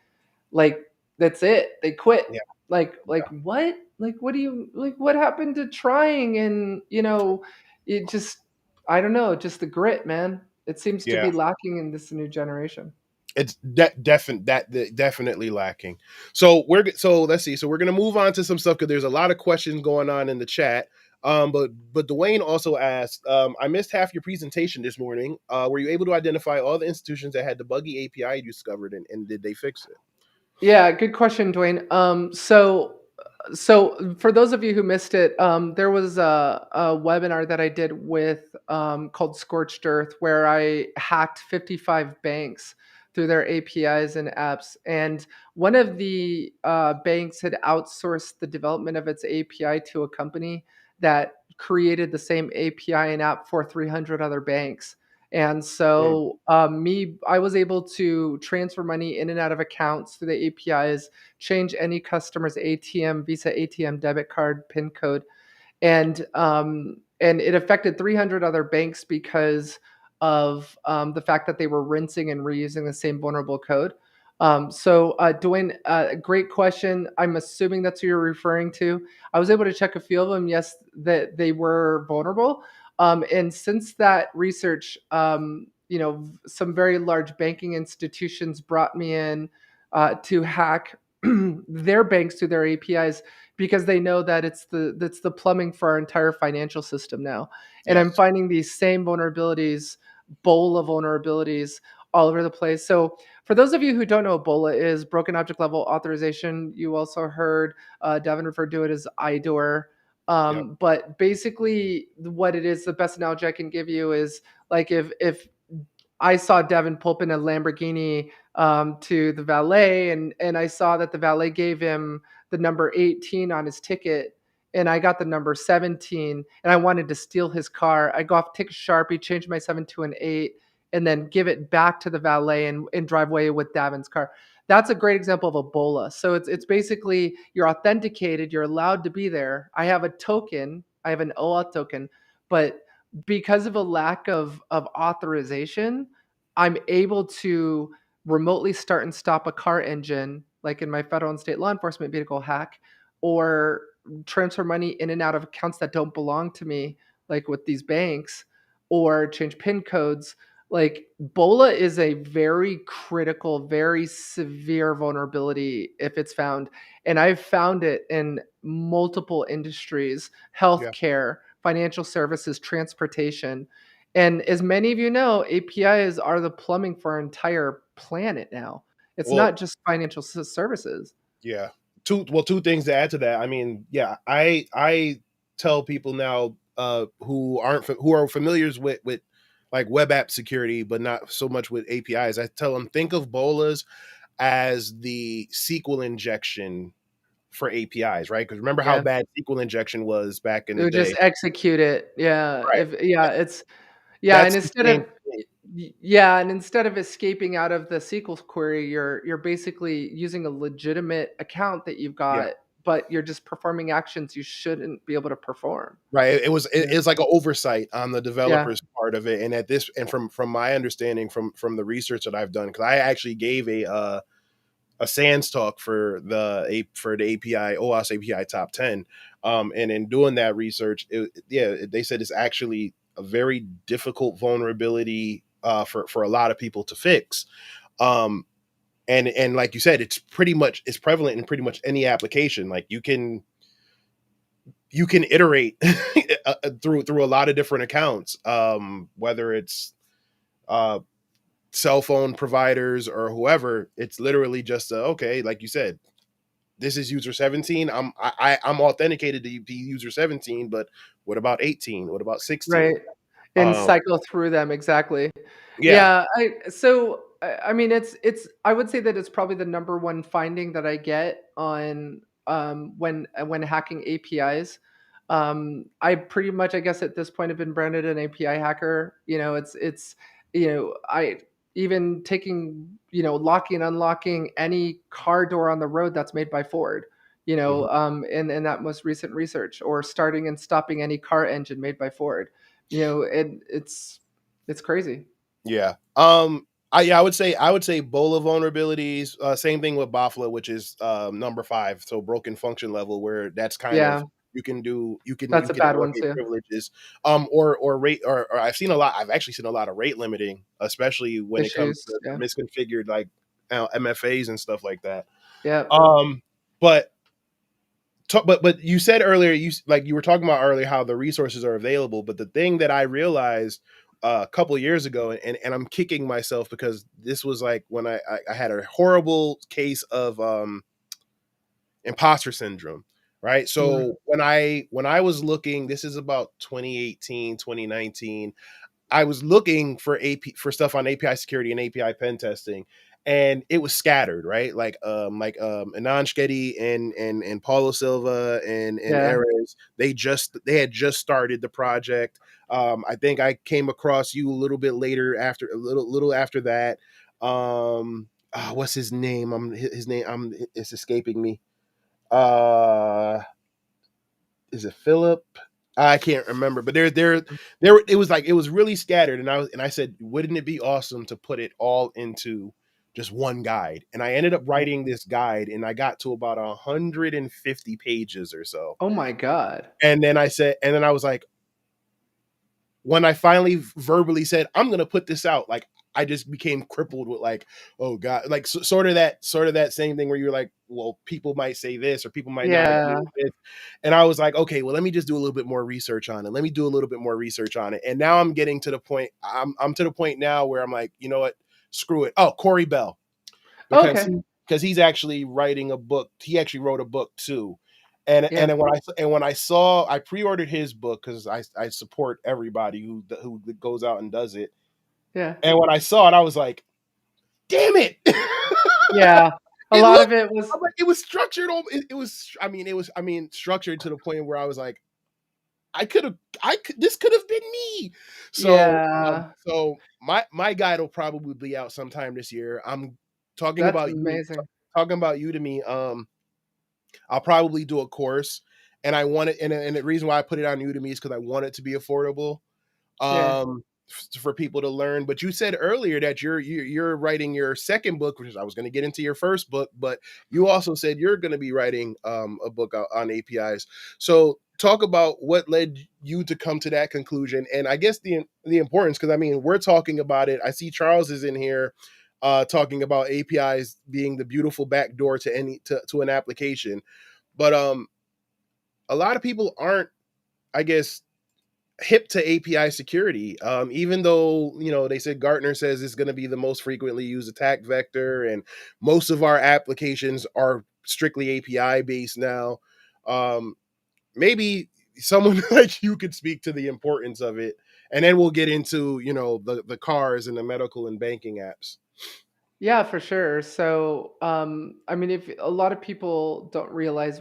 that's it, they quit. yeah, Like what? Like what do you like what happened to trying? And it just, I don't know, just the grit, man. It seems to yeah. be lacking in this new generation. It's definitely lacking. So let's see. So we're gonna move on to some stuff because there's a lot of questions going on in the chat. But Dwayne also asked, I missed half your presentation this morning. Were you able to identify all the institutions that had the buggy API you discovered, and did they fix it? Yeah, good question, Dwayne. So for those of you who missed it, there was a webinar that I did with called Scorched Earth, where I hacked 55 banks through their APIs and apps. And one of the banks had outsourced the development of its API to a company that created the same API and app for 300 other banks. And Mm, so, I was able to transfer money in and out of accounts through the APIs, change any customer's ATM, Visa ATM, debit card, PIN code, and it affected 300 other banks because of the fact that they were rinsing and reusing the same vulnerable code. Dwayne, great question. I'm assuming that's who you're referring to. I was able to check a few of them. Yes, that they were vulnerable. And since that research, some very large banking institutions brought me in to hack their banks through their APIs because they know that that's the plumbing for our entire financial system now. And I'm yes. finding these same vulnerabilities, bowl of vulnerabilities all over the place. So for those of you who don't know what BOLA is, broken object level authorization, you also heard Devin refer to it as IDOR. Yep. But basically, what it is, the best analogy I can give you is like if I saw Devin pull in a Lamborghini to the valet, and I saw that the valet gave him the number 18 on his ticket, and I got the number 17, and I wanted to steal his car. I go off, take a Sharpie, change my 7 to an 8, and then give it back to the valet and drive away with Davin's car. That's a great example of Ebola. So it's basically you're authenticated, you're allowed to be there. I have a token, I have an OAuth token, but because of a lack of authorization, I'm able to remotely start and stop a car engine, like in my federal and state law enforcement vehicle hack, or transfer money in and out of accounts that don't belong to me, like with these banks, or change PIN codes. Like Bola is a very critical, very severe vulnerability if it's found. And I've found it in multiple industries: Yeah. healthcare, financial services, transportation. And as many of you know, APIs are the plumbing for our entire planet now. It's Well, not just financial services. yeah. Two things to add to that. I mean, yeah, I tell people now who who are familiar with like web app security, but not so much with APIs. I tell them think of bolas as the SQL injection for APIs, right? Because remember how Yeah. bad SQL injection was back in It the would just day, execute it. Yeah. right? Yeah, and That's the instead same of thing. yeah, and instead of escaping out of the SQL query, you're basically using a legitimate account that you've Yeah. got, but you're just performing actions you shouldn't be able to perform. Right. Yeah. It's like an oversight on the Yeah. developers part of it. And at this and from my understanding from the research that I've done, because I actually gave a SANS talk for the API OWASP API top 10. And in doing that research, they said it's actually a very difficult vulnerability for a lot of people to fix. Um, and like you said, it's prevalent in pretty much any application. Like you can iterate through a lot of different accounts, whether it's uh, cell phone providers or whoever. It's literally just okay, like you said, this is user 17. I'm authenticated to be user 17, but what about 18? What about 16? Right. And Um, cycle through them, exactly. yeah, Yeah, I mean, it's I would say that it's probably the number one finding that I get on when hacking APIs. I pretty much, I guess, at this point have been branded an API hacker. I even taking, locking and unlocking any car door on the road that's made by Ford. mhm, In that most recent research, or starting and stopping any car engine made by Ford. It's crazy. yeah. I would say Bola vulnerabilities. Same thing with Bafla, which is number 5. So broken function level, where that's kind of Yeah, you that's a can bad one allocate too. privileges. Or rate or I've actually seen a lot of rate limiting, especially when it comes Issues. to Yeah. misconfigured like MFAs and stuff like that. Yeah. Um, but but you said earlier, you were talking about earlier how the resources are available, but the thing that I realized a couple of years ago, and I'm kicking myself because this was like when I had a horrible case of imposter syndrome, right? Mhm. So when I was looking, this is about 2018, 2019. I was looking for for stuff on API security and API pen testing, and it was scattered, right? Anand Shketi and Paulo Silva and Yeah. Erez, they had just started the project. I think I came across you a little bit later after a little after that. What's his name? His name. It's escaping me. Uh, is it Philip? I can't remember, but there it was like it was really scattered, and I said, wouldn't it be awesome to put it all into just one guide? And I ended up Yeah. writing this guide, and I got to about 150 pages or so. Oh my god. And then I was like, when I finally verbally said, I'm gonna put this out, like I just became crippled with like, oh god, like sort of that same thing where you're like, well, people might say this or people might not agree Yeah. with this. And I was like, okay, well, let me just do a little bit more research on it. Let me do a little bit more research on it. And now I'm getting to the point, I'm to the point now where I'm like, you know what? Screw it. Oh, Corey Bell. Because Okay. because he's actually writing a book. He actually wrote a book too. And Yeah. then when I saw, I pre-ordered his book because I support everybody who goes out and does it. Yeah. And when I saw it, I was like, damn it. Yeah. A It lot looked of it was I'm like, it was structured. It was structured to the point where I was like, I could have, this could have been me. So, Yeah, my guide will probably be out sometime this year. I'm talking that's about you, amazing. talking about Udemy. I'll probably do a course, and I want it, and the reason why I put it on Udemy is because I want it to be affordable. Yeah. For people to learn. But you said earlier that you're writing your second book, which is, I was going to get into your first book, but you also said you're going to be writing a book on APIs. So talk about what led you to come to that conclusion, and I guess the importance, because I mean we're talking about it. I see Charles is in here talking about APIs being the beautiful backdoor to to an application, but a lot of people aren't, I guess, hip to API security. Even though, they said Gartner says it's going to be the most frequently used attack vector, and most of our applications are strictly API based now. Um, Maybe someone like you could speak to the importance of it, and then we'll get into the cars and the medical and banking apps. Yeah, for sure. So, I mean, if a lot of people don't realize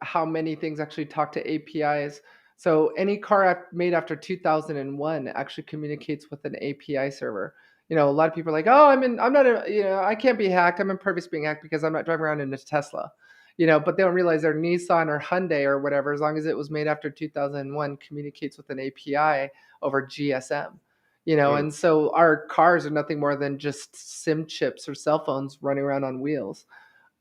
how many things actually talk to APIs. So, any car made after 2001 actually communicates with an API server. A lot of people are like, "Oh, I'm not a, I can't be hacked. I'm impervious to being hacked because I'm not driving around in a Tesla." But they don't realize their Nissan or Hyundai or whatever, as long as it was made after 2001, communicates with an API over GSM. Mm. And so our cars are nothing more than just SIM chips or cell phones running around on wheels.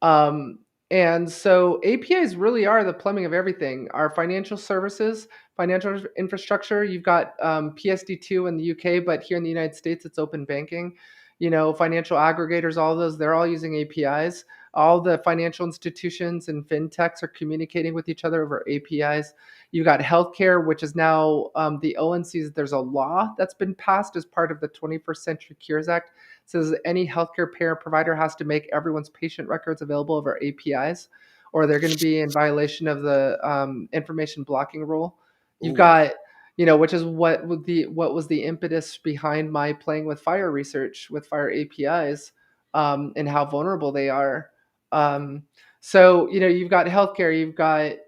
Um, and so APIs really are the plumbing of everything. Our financial services, financial infrastructure, you've got PSD2 in the UK, but here in the United States, it's open banking. Financial aggregators, all those, they're all using APIs. All the financial institutions and fintechs are communicating with each other over APIs. You've got healthcare, which is now the ONCs. There's a law that's been passed as part of the 21st Century Cures Act. It says any healthcare payer provider has to make everyone's patient records available over APIs, or they're going to be in violation of the information blocking rule. You've Ooh. got, which is what was the impetus behind my playing with Fire research with Fire APIs, and how vulnerable they are. Um, so you've got healthcare,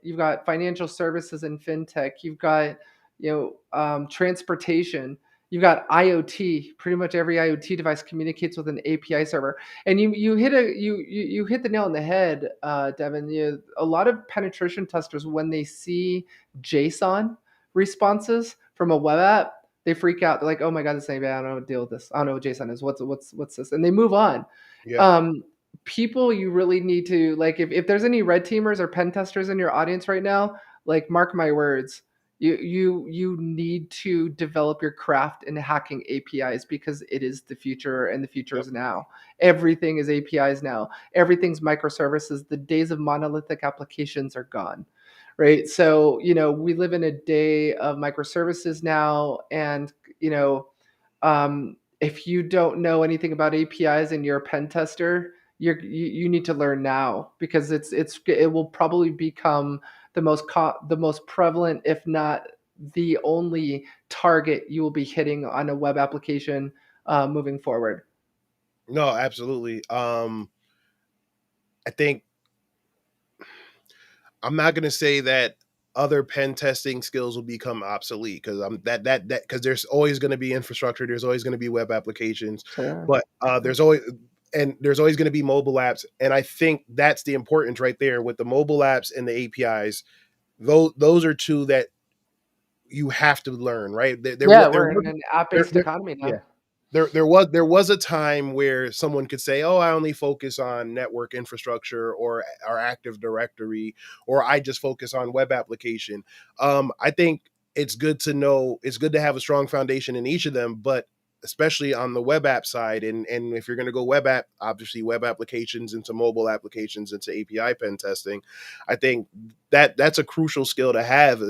you've got financial services and fintech, you've got transportation, you've got IoT. Pretty much every IoT device communicates with an API server. And you hit the nail on the head, Devin. A lot of penetration testers, when they see JSON responses from a web app, they freak out. They're like, "Oh my god, this ain't bad. I don't know how to deal with this. I don't know what JSON is. What's this?" And they move on. Yeah. Um, People, you really need to, like, if there's any red teamers or pen testers in your audience right now, like, mark my words, you need to develop your craft in hacking APIs, because it is the future, and the future Yep. is now. Everything is APIs now. Everything's microservices. The days of monolithic applications are gone. Right. So, we live in a day of microservices now. And, if you don't know anything about APIs and you're a pen tester, you need to learn now, because it will probably become the most prevalent, if not the only target you will be hitting on a web application moving forward. No, absolutely. I think I'm not going to say that other pen testing skills will become obsolete, because I'm that because there's always going to be infrastructure, there's always going to be web applications, Sure. but there's always going to be mobile apps, and I think that's the importance right there with the mobile apps and the APIs. Those are two that you have to learn, right? Yeah, There we're in was an app-based there economy yeah, now. there was a time where someone could say, "Oh, I only focus on network infrastructure or Active Directory, or I just focus on web application." I think it's good to have a strong foundation in each of them, but especially on the web app side, and if you're going to go web app, obviously web applications into mobile applications into API pen testing, I think that's a crucial skill to have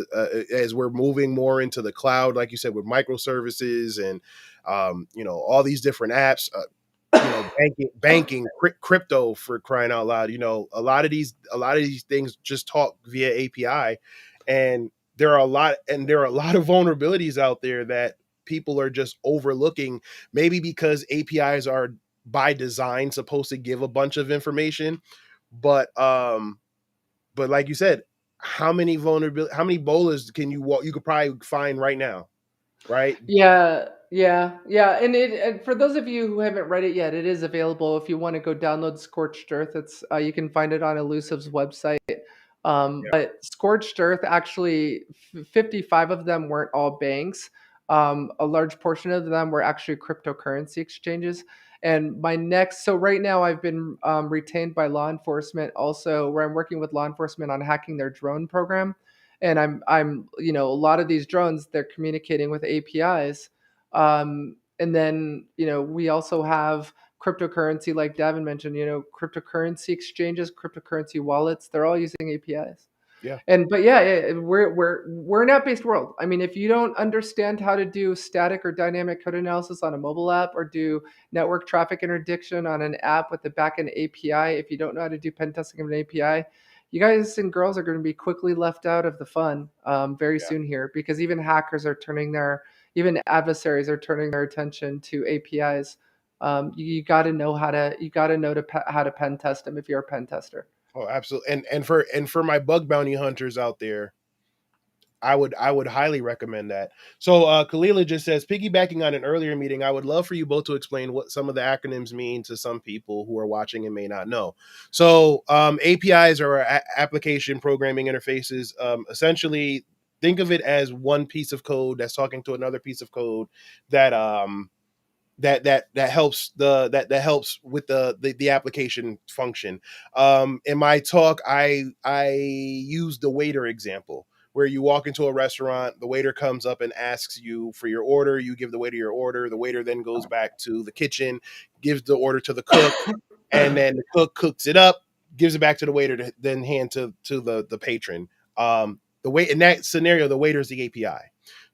as we're moving more into the cloud, like you said, with microservices and all these different apps, banking, crypto, for crying out loud. A lot of these things just talk via API, and there are a lot of vulnerabilities out there that people are just overlooking, maybe because APIs are by design supposed to give a bunch of information, but like you said, how many bolas can you could probably find right now, right? Yeah. And for those of you who haven't read it yet, it is available. If you want to go download Scorched Earth, it's you can find it on Elusive's website. Yeah. But Scorched Earth, actually, 55 of them weren't all banks. A large portion of them were actually cryptocurrency exchanges. And so right now I've been retained by law enforcement also, where I'm working with law enforcement on hacking their drone program. And I'm a lot of these drones, they're communicating with APIs. And then we also have cryptocurrency, like Davin mentioned, cryptocurrency exchanges, cryptocurrency wallets, they're all using APIs. Yeah. But yeah, we're an app-based world. I mean, if you don't understand how to do static or dynamic code analysis on a mobile app, or do network traffic interdiction on an app with the backend API, if you don't know how to do pen testing of an API, you guys and girls are going to be quickly left out of the fun very Yeah. soon here, because even adversaries are turning their attention to APIs. You got to know how to pen test them if you're a pen tester. Oh, absolutely. And for my bug bounty hunters out there, I would highly recommend that. So Kalila just says, piggybacking on an earlier meeting, I would love for you both to explain what some of the acronyms mean to some people who are watching and may not know. So APIs are application programming interfaces. Essentially, think of it as one piece of code that's talking to another piece of code that that helps with the application function. In my talk, I use the waiter example, where you walk into a restaurant, the waiter comes up and asks you for your order, you give the waiter your order, the waiter then goes back to the kitchen, gives the order to the cook, and then the cook cooks it up, gives it back to the waiter to then hand to the patron. The way in that scenario, the waiter is the API.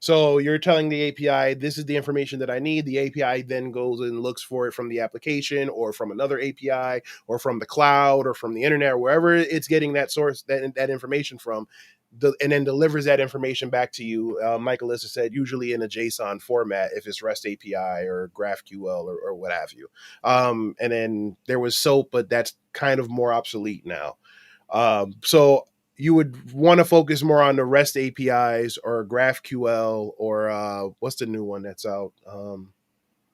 So you're telling the API, this is the information that I need. The API then goes and looks for it from the application, or from another API, or from the cloud, or from the internet, or wherever it's getting that source, that information from, and then delivers that information back to you. Like Alissa said, usually in a JSON format, if it's REST API or GraphQL or what have you. And then there was SOAP, but that's kind of more obsolete now. So you would want to focus more on the REST APIs or GraphQL, or what's the new one that's out,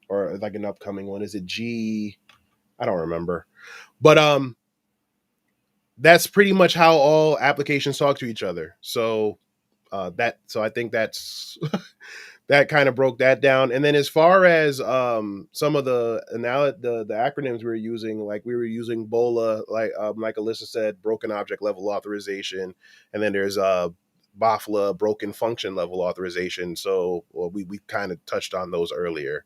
or like an upcoming one? Is it G? I don't remember, but that's pretty much how all applications talk to each other. So I think that's that kind of broke that down. And then as far as some of the acronyms we were using, like we were using BOLA, like Alissa said, broken object level authorization, and then there's BOFLA, broken function level authorization. So we kind of touched on those earlier.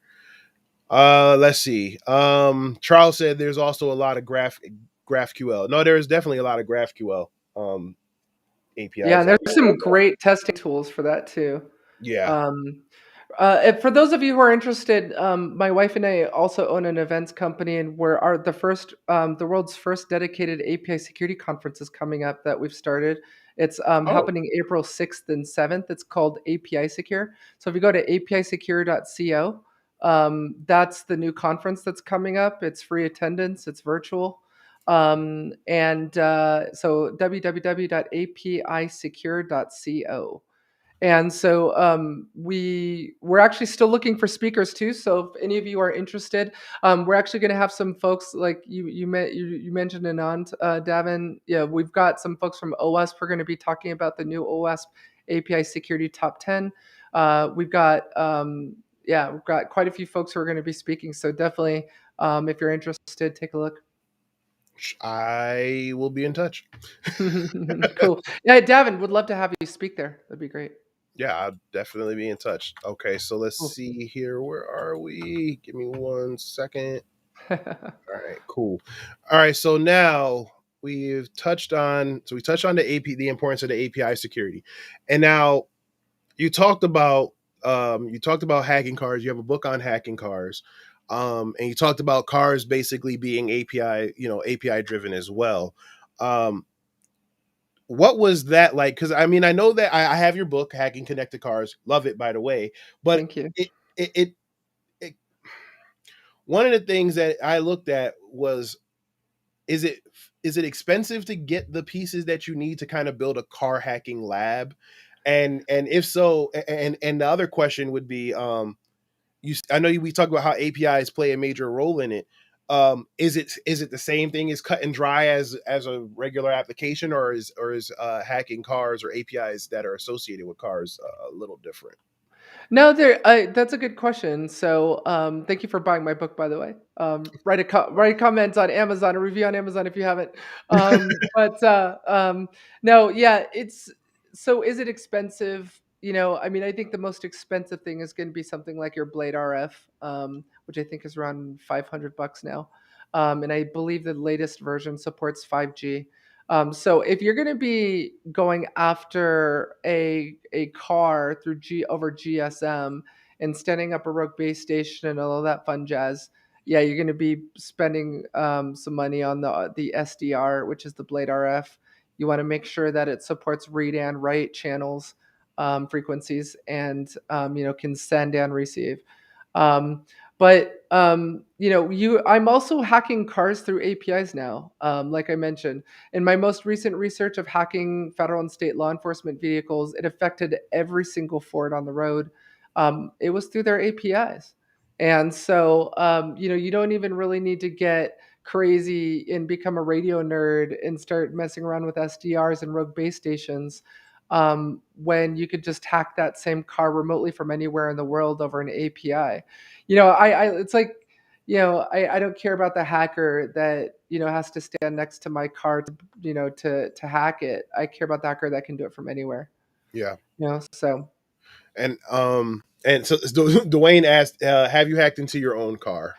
Let's see. Charles said there's also a lot of GraphQL. No, there is definitely a lot of GraphQL Yeah, APIs and out there's some great testing tools for that too. there. Yeah. Um, for those of you who are interested, my wife and I also own an events company, and the world's first dedicated API security conference is coming up that we've started. It's Oh, happening April 6th and 7th. It's called API Secure. So if you go to apisecure.co, that's the new conference that's coming up. It's free attendance. It's virtual. So www.apisecure.co. And so we're actually still looking for speakers too. So if any of you are interested, we're actually going to have some folks like you mentioned Anand, Davin. Yeah, we've got some folks from OWASP. We're going to be talking about the new OWASP API Security Top 10. We've got quite a few folks who are going to be speaking. So definitely, if you're interested, take a look. I will be in touch. Cool. Yeah, Davin, would love to have you speak there. That'd be great. Yeah, I'll definitely be in touch. Okay, so let's Cool. see here. Where are we? Give me 1 second. All right, cool. All right, so now we touched on the the importance of the API security, and now you talked about hacking cars. You have a book on hacking cars, and you talked about cars basically being API driven as well. Um, what was that like? Because I mean, I know that I have your book, Hacking Connected Cars. Love it, by the way. But Thank you. it, it, it one of the things that I looked at was, is it is it expensive to get the pieces that you need to kind of build a car hacking lab? And if so, and the other question would be, I know we talked about how APIs play a major role in it. Is it the same thing as cut and dry as a regular application, or is hacking cars or APIs that are associated with cars a little different? No, that's a good question. So, thank you for buying my book, by the way. Write a comment on Amazon, a review on Amazon if you haven't. But no, yeah, it's so. Is it expensive? I mean, I think the most expensive thing is going to be something like your Blade RF, which I think is around $500 now, and I believe the latest version supports 5G. So if you're going to be going after a car through over GSM and standing up a rogue base station and all of that fun jazz, yeah, you're going to be spending some money on the SDR, which is the Blade RF. You want to make sure that it supports read and write channels, frequencies, and can send and receive. Um, but I'm also hacking cars through APIs now. Like I mentioned, in my most recent research of hacking federal and state law enforcement vehicles, it affected every single Ford on the road. It was through their APIs. And so, you don't even really need to get crazy and become a radio nerd and start messing around with SDRs and rogue base stations, when you could just hack that same car remotely from anywhere in the world over an API. It's like, I don't care about the hacker that has to stand next to my car to hack it. I care about the hacker that can do it from anywhere. Yeah. So And so Dwayne asked, have you hacked into your own car?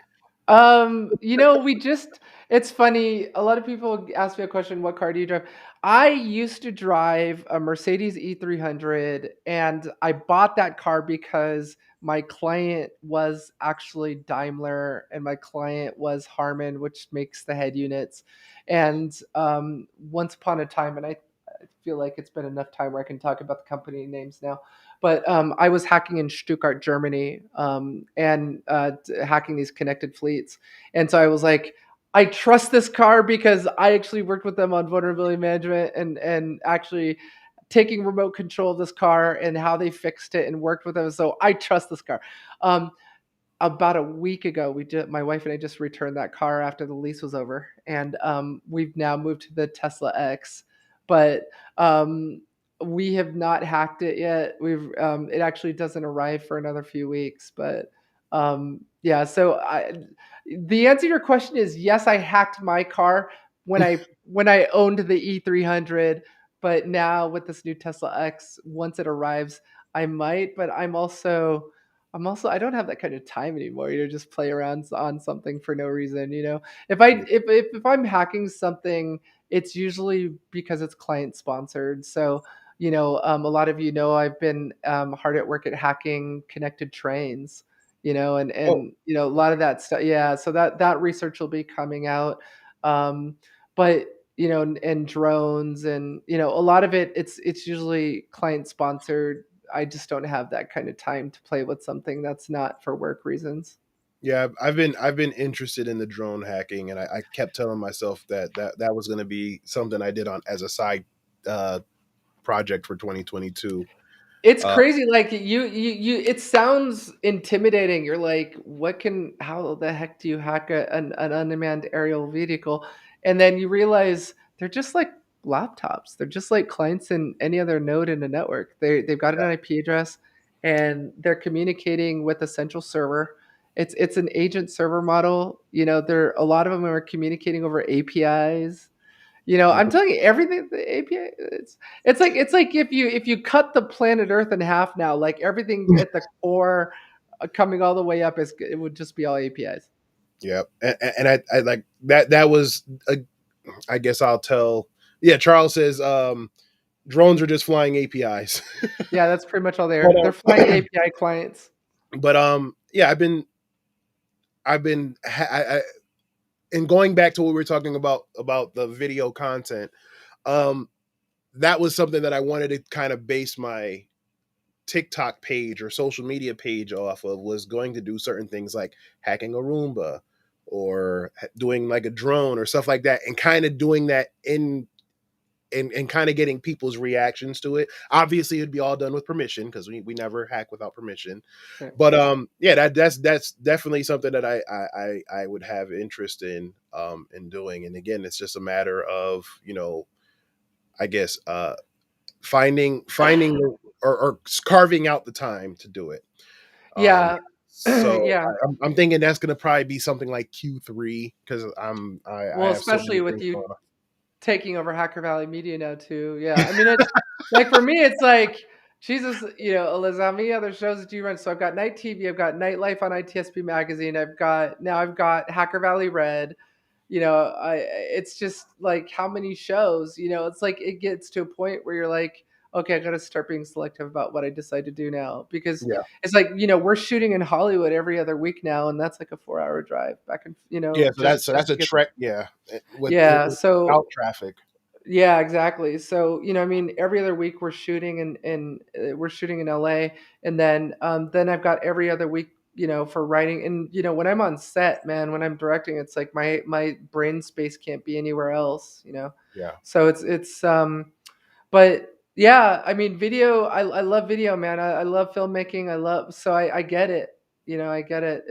we just, it's funny. A lot of people ask me a question, what car do you drive? I used to drive a Mercedes E300, and I bought that car because my client was actually Daimler and my client was Harman, which makes the head units. And once upon a time, and I feel like it's been enough time where I can talk about the company names now. But I was hacking in Stuttgart, Germany, and hacking these connected fleets. And so I was like, I trust this car because I actually worked with them on vulnerability management and actually taking remote control of this car and how they fixed it and worked with them. So I trust this car. Um, about a week ago, my wife and I just returned that car after the lease was over, and we've now moved to the Tesla X, but we have not hacked it yet. It actually doesn't arrive for another few weeks, but yeah. So the answer to your question is yes. I hacked my car when I owned the E300, but now with this new Tesla X, once it arrives, I might. But I don't have that kind of time anymore, just play around on something for no reason, If I if I'm hacking something, it's usually because it's client sponsored. So, a lot of I've been hard at work at hacking connected trains, Oh, and a lot of that stuff. Yeah, so that research will be coming out. But and drones and a lot of it's usually client sponsored. I just don't have that kind of time to play with something that's not for work reasons. yeah. I've been interested in the drone hacking, and I kept telling myself that was going to be something I did on as a side uh, project for 2022. It's Uh, crazy. Like it sounds intimidating. You're like, how the heck do you hack an unmanned aerial vehicle? And then you realize they're just like laptops. They're just like clients in any other node in a network. They've got an IP address and they're communicating with a central server. It's an agent server model. A lot of them are communicating over APIs. I'm telling you, everything the API. It's like if you cut the planet Earth in half now, like everything at the core, coming all the way up, it would just be all APIs. yeah, and I like that. That was I guess I'll tell. Yeah, Charles says drones are just flying APIs. Yeah, that's pretty much all they but are. They're flying API clients. but yeah, and going back to what we were talking about the video content. Um, that was something that I wanted to kind of base my TikTok page or social media page off of, was going to do certain things like hacking a Roomba or doing like a drone or stuff like that, and kind of doing that in and kind of getting people's reactions to it. Obviously, it'd be all done with permission because we never hack without permission. Right. But yeah, that's definitely something that I would have interest in doing. And again, it's just a matter of, I guess finding or carving out the time to do it. Um, Yeah. so Yeah. I'm thinking that's going to probably be something like Q3 because I Well, have so especially many with things you going on. taking over Hacker Valley Media now too. Yeah. I mean, it's like for me, it's like Jesus, Alissa, how many other shows do you run? So I've got Night TV, I've got Nightlife on ITSP Magazine, I've got Hacker Valley Red. It's just like how many shows, it's like it gets to a point where you're like, okay, I got to start being selective about what I decide to do now because Yeah, it's like, we're shooting in Hollywood every other week now, and that's like a 4-hour drive back and, yeah. So just that's to a get, trek. Yeah, yeah. without So traffic. yeah, exactly. So, I mean, every other week we're shooting we're shooting in LA, and then I've got every other week, for writing. And when I'm on set, man, when I'm directing, it's like my brain space can't be anywhere else. Yeah, So but yeah, I mean, video. I love video, man. I love filmmaking. So I get it. I get it.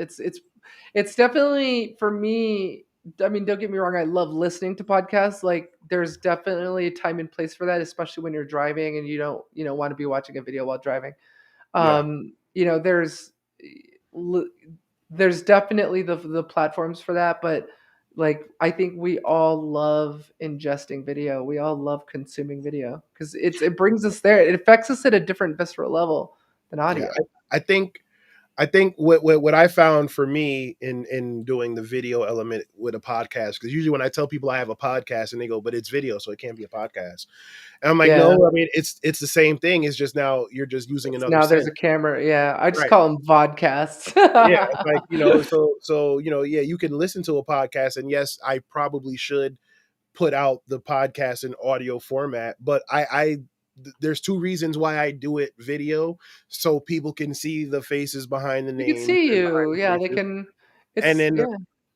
It's definitely for me. I mean, don't get me wrong. I love listening to podcasts. Like, there's definitely a time and place for that, especially when you're driving and you don't, want to be watching a video while driving. yeah. Um, you know, there's there's definitely the platforms for that, but like I think we all love ingesting video. We all love consuming video because it brings us there. It affects us at a different visceral level than Yeah, audio. I think what I found for me in doing the video element with a podcast, because usually when I tell people I have a podcast and they go, but it's video, so it can't be a podcast. And I'm like, no, Yeah. I mean it's the same thing. It's just now you're just using It's another now there's sense. a camera. Yeah. I just Right. call them vodcasts. Yeah. It's like, so yeah, you can listen to a podcast, and yes, I probably should put out the podcast in audio format, but there's two reasons why I do it video, so people can see the faces behind the You can names see and behind you. the Yeah, they voices. can. And It's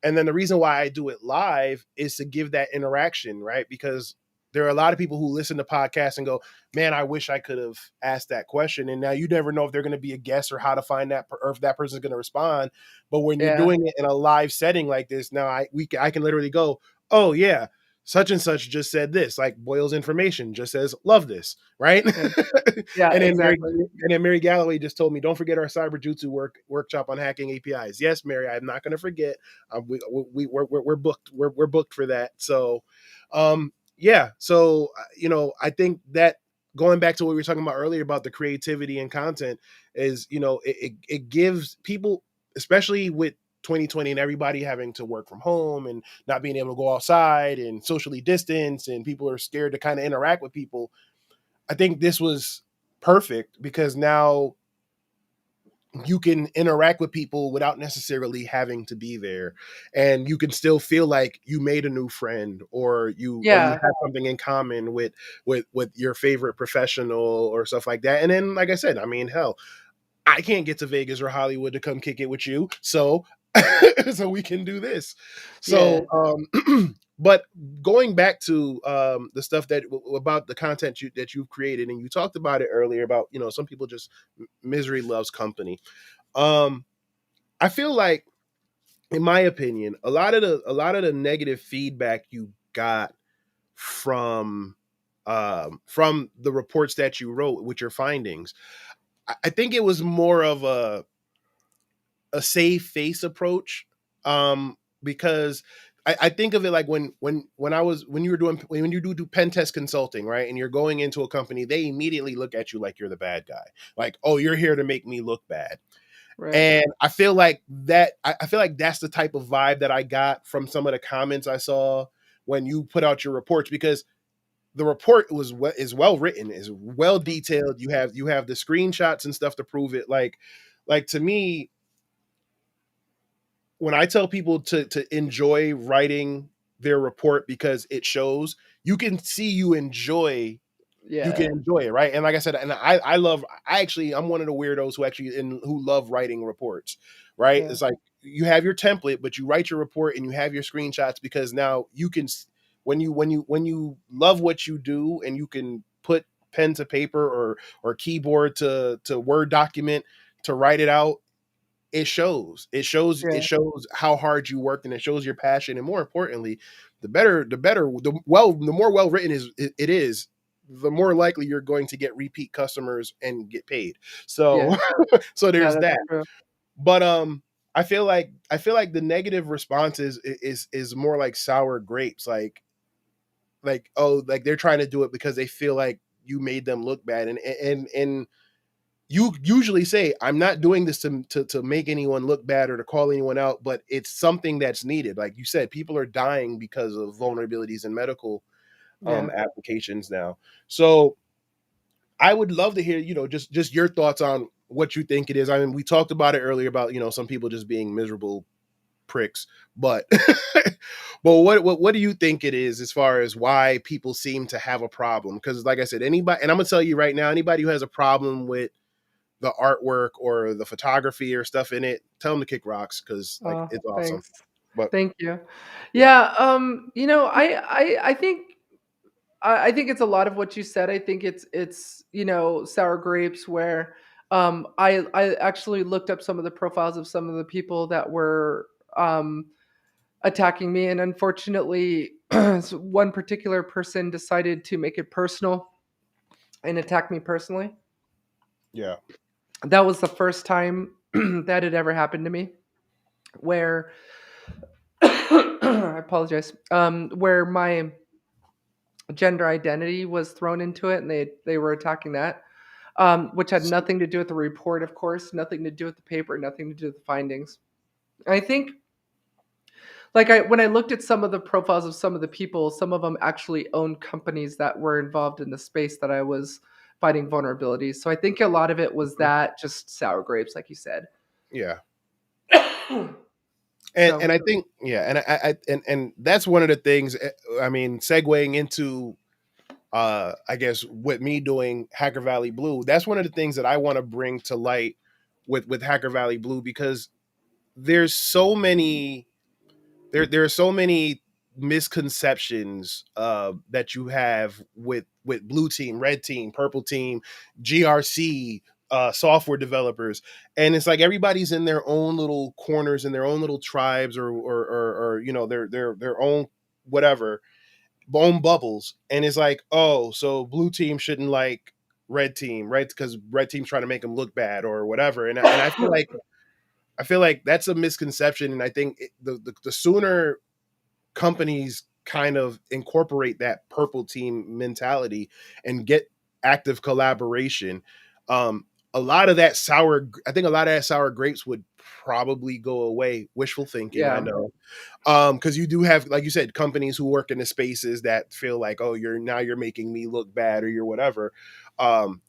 then yeah. the reason why I do it live is to give that interaction, right? Because there are a lot of people who listen to podcasts and go, "Man, I wish I could have asked that question." And now you never know if they're going to be a guest or how to find that, or if that person's going to respond. But when you're Yeah. doing it in a live setting like this, now I can literally go, "Oh yeah, such and such just said this." Like Boyle's information just says, "Love this," right? Yeah. Yeah, and then exactly. Mary Galloway just told me, "Don't forget our cyberjutsu workshop on hacking APIs." Yes, Mary, I'm not going to forget. We're booked. We're booked for that. So, yeah. So I think that going back to what we were talking about earlier about the creativity and content is, it gives people, especially with 2020 and everybody having to work from home and not being able to go outside and socially distance, and people are scared to kind of interact with people. I think this was perfect because now you can interact with people without necessarily having to be there, and you can still feel like you made a new friend, or you Yeah. have something in common with your favorite professional or stuff like that. And then, like I said, I mean, hell, I can't get to Vegas or Hollywood to come kick it with you, so so we can do this. Yeah. So, but going back to the stuff about the content that you've created, and you talked about it earlier about some people just misery loves company. Um, I feel like, in my opinion, a lot of the negative feedback you got from the reports that you wrote with your findings, I think it was more of a save face approach, because I think of it like when you were doing when you do pen test consulting, right, and you're going into a company, they immediately look at you like you're the bad guy, like, oh, you're here to make me look bad. Right. And I feel like that's the type of vibe that I got from some of the comments I saw when you put out your reports, because the report is well written, is well detailed. You have the screenshots and stuff to prove it. Like to me, when I tell people to enjoy writing their report because it shows, you can see you can Yeah. enjoy it, right? And like I said, and I love, I'm one of the weirdos who actually who love writing reports. right? Yeah. It's like you have your template, but you write your report and you have your screenshots because now you can, when you love what you do and you can put pen to paper or keyboard to Word document to write it out, it shows. It Yeah. shows how hard you worked, and it shows your passion. And more importantly, the more well written it is, the more likely you're going to get repeat customers and get paid. So Yeah. so Yeah, there's that's that. true. But I feel like the negative response is more like sour grapes, like, oh, like they're trying to do it because they feel like you made them look bad, and you usually say, I'm not doing this to make anyone look bad or to call anyone out, but it's something that's needed. Like you said, people are dying because of vulnerabilities in medical Yeah. applications now. So I would love to hear, just your thoughts on what you think it is. I mean, we talked about it earlier about, some people just being miserable pricks, but but what do you think it is as far as why people seem to have a problem? Because like I said, anybody, and I'm gonna tell you right now, anybody who has a problem with the artwork or the photography or stuff in it, tell them to kick rocks because like Oh, it's awesome. thanks. But Thank you. yeah, Yeah, I think it's a lot of what you said. I think it's sour grapes where I actually looked up some of the profiles of some of the people that were attacking me, and unfortunately one particular person decided to make it personal and attack me personally. yeah, That was the first time that had ever happened to me where I apologize. Where my gender identity was thrown into it, and they were attacking that, which had nothing to do with the report, of course, nothing to do with the paper, nothing to do with the findings. I think, like when I looked at some of the profiles of some of the people, some of them actually owned companies that were involved in the space that I was fighting vulnerabilities. So I think a lot of it was mhm, that just sour grapes, like you said. yeah. And So I think, yeah, and and that's one of the things. I mean, segueing into I guess with me doing Hacker Valley Blue, that's one of the things that I want to bring to light with Hacker Valley Blue, because there's so many there are so many misconceptions that you have with blue team, red team, purple team, GRC, software developers, and it's like everybody's in their own little corners, in their own little tribes, or their own whatever, own bubbles, and it's like, oh, so blue team shouldn't like red team, right? Because red team's trying to make them look bad or whatever, and I feel like that's a misconception, and I think the sooner companies kind of incorporate that purple team mentality and get active collaboration, um, a lot of that sour grapes would probably go away. Wishful thinking, I yeah, know, because you do have, like you said, companies who work in the spaces that feel like, oh, you're making me look bad or you're whatever, um,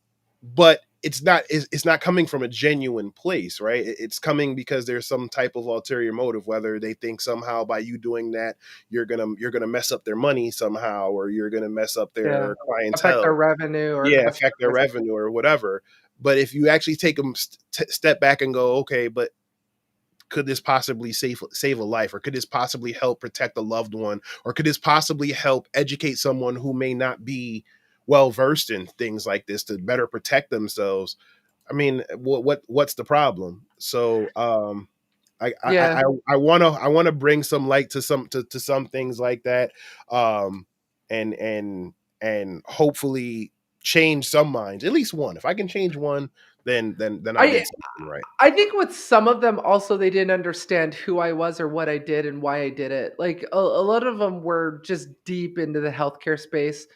but it's not coming from a genuine place, right? It's coming because there's some type of ulterior motive, whether they think somehow by you doing that you're gonna mess up their money somehow, or you're gonna mess up yeah, their affect their clientele, revenue or yeah, customer affect their acquisition. revenue or whatever. But if you actually take them step back and go, okay, but could this possibly save a life, or could this possibly help protect a loved one, or could this possibly help educate someone who may not be well versed in things like this to better protect themselves? I mean, what's the problem? So I Yeah, I I want to bring some light to some things like that, um, and hopefully change some minds, at least one. If I can change one, then I I did something right. I think with some of them also they didn't understand who I was or what I did and why I did it. Like a lot of them were just deep into the healthcare space,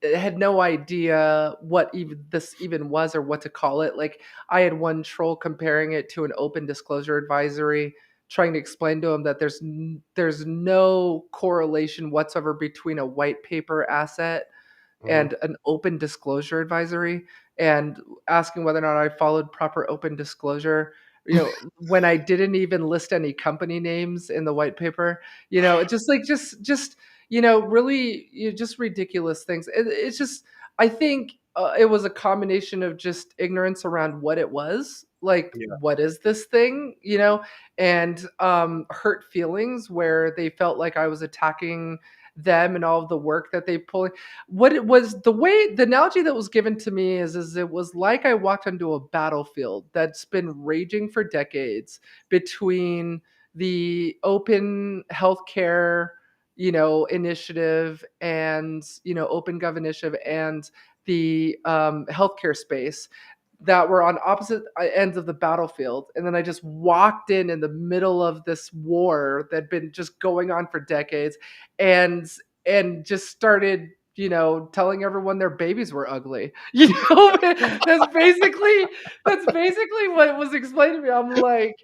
had no idea what even this even was or what to call it. Like I had one troll comparing it to an open disclosure advisory, trying to explain to him that there's no correlation whatsoever between a white paper asset Hmm. and an open disclosure advisory, and asking whether or not I followed proper open disclosure. When I didn't even list any company names in the white paper, it's just like just really just ridiculous things. It's just I think it was a combination of just ignorance around what it was, like, Yeah. what is this thing, and hurt feelings where they felt like I was attacking them and all of the work that they pull. What it was, the analogy that was given to me is it was like I walked onto a battlefield that's been raging for decades between the open healthcare, initiative, and open gov initiative, and the healthcare space, that were on opposite ends of the battlefield. And then I just walked in the middle of this war that had been just going on for decades, and just started, telling everyone their babies were ugly. That's basically what was explained to me. I'm like,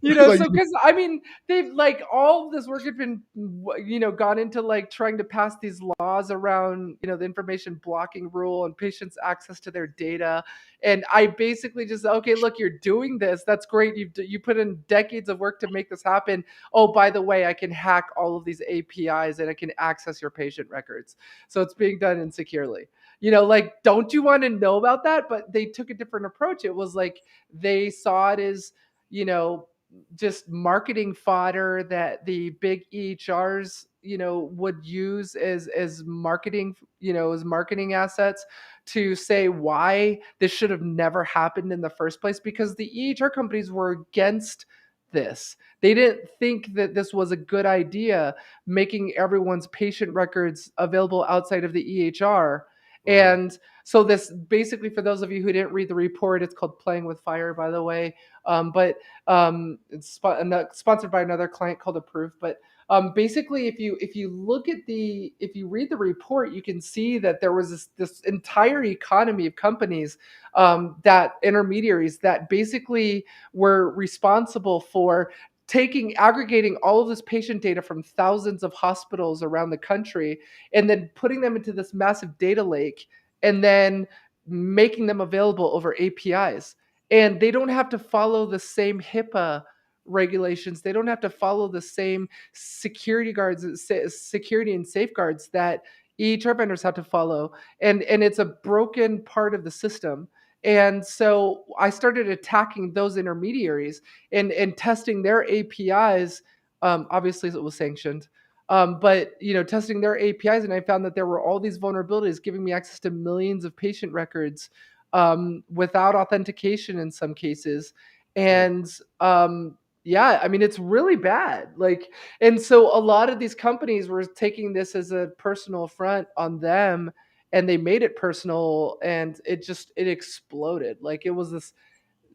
Like, so, because I mean, they've, like, all of this work had been, gone into, like, trying to pass these laws around, the information blocking rule and patients' access to their data. And I basically just, okay, look, you're doing this. That's great. You put in decades of work to make this happen. Oh, by the way, I can hack all of these APIs and I can access your patient records. So it's being done insecurely. Like, don't you want to know about that? But they took a different approach. It was like they saw it as, you know, just marketing fodder that the big EHRs, would use as marketing, as marketing assets, to say why this should have never happened in the first place, because the EHR companies were against this. They didn't think that this was a good idea, making everyone's patient records available outside of the EHR. mhm. And so, this basically, for those of you who didn't read the report, it's called Playing with Fire, by the way. But it's sponsored by another client called Approved. But basically, if you read the report, you can see that there was this entire economy of companies, that intermediaries, that basically were responsible for aggregating all of this patient data from thousands of hospitals around the country, and then putting them into this massive data lake, and then making them available over APIs. And they don't have to follow the same HIPAA regulations. They don't have to follow the same security and safeguards that EHR vendors have to follow. And it's a broken part of the system. And so I started attacking those intermediaries, and testing their APIs. Obviously, it was sanctioned, but testing their APIs, and I found that there were all these vulnerabilities, giving me access to millions of patient records, without authentication in some cases. Yeah. And yeah, I mean, it's really bad. Like, and so a lot of these companies were taking this as a personal affront on them, and they made it personal, and it exploded. Like, it was this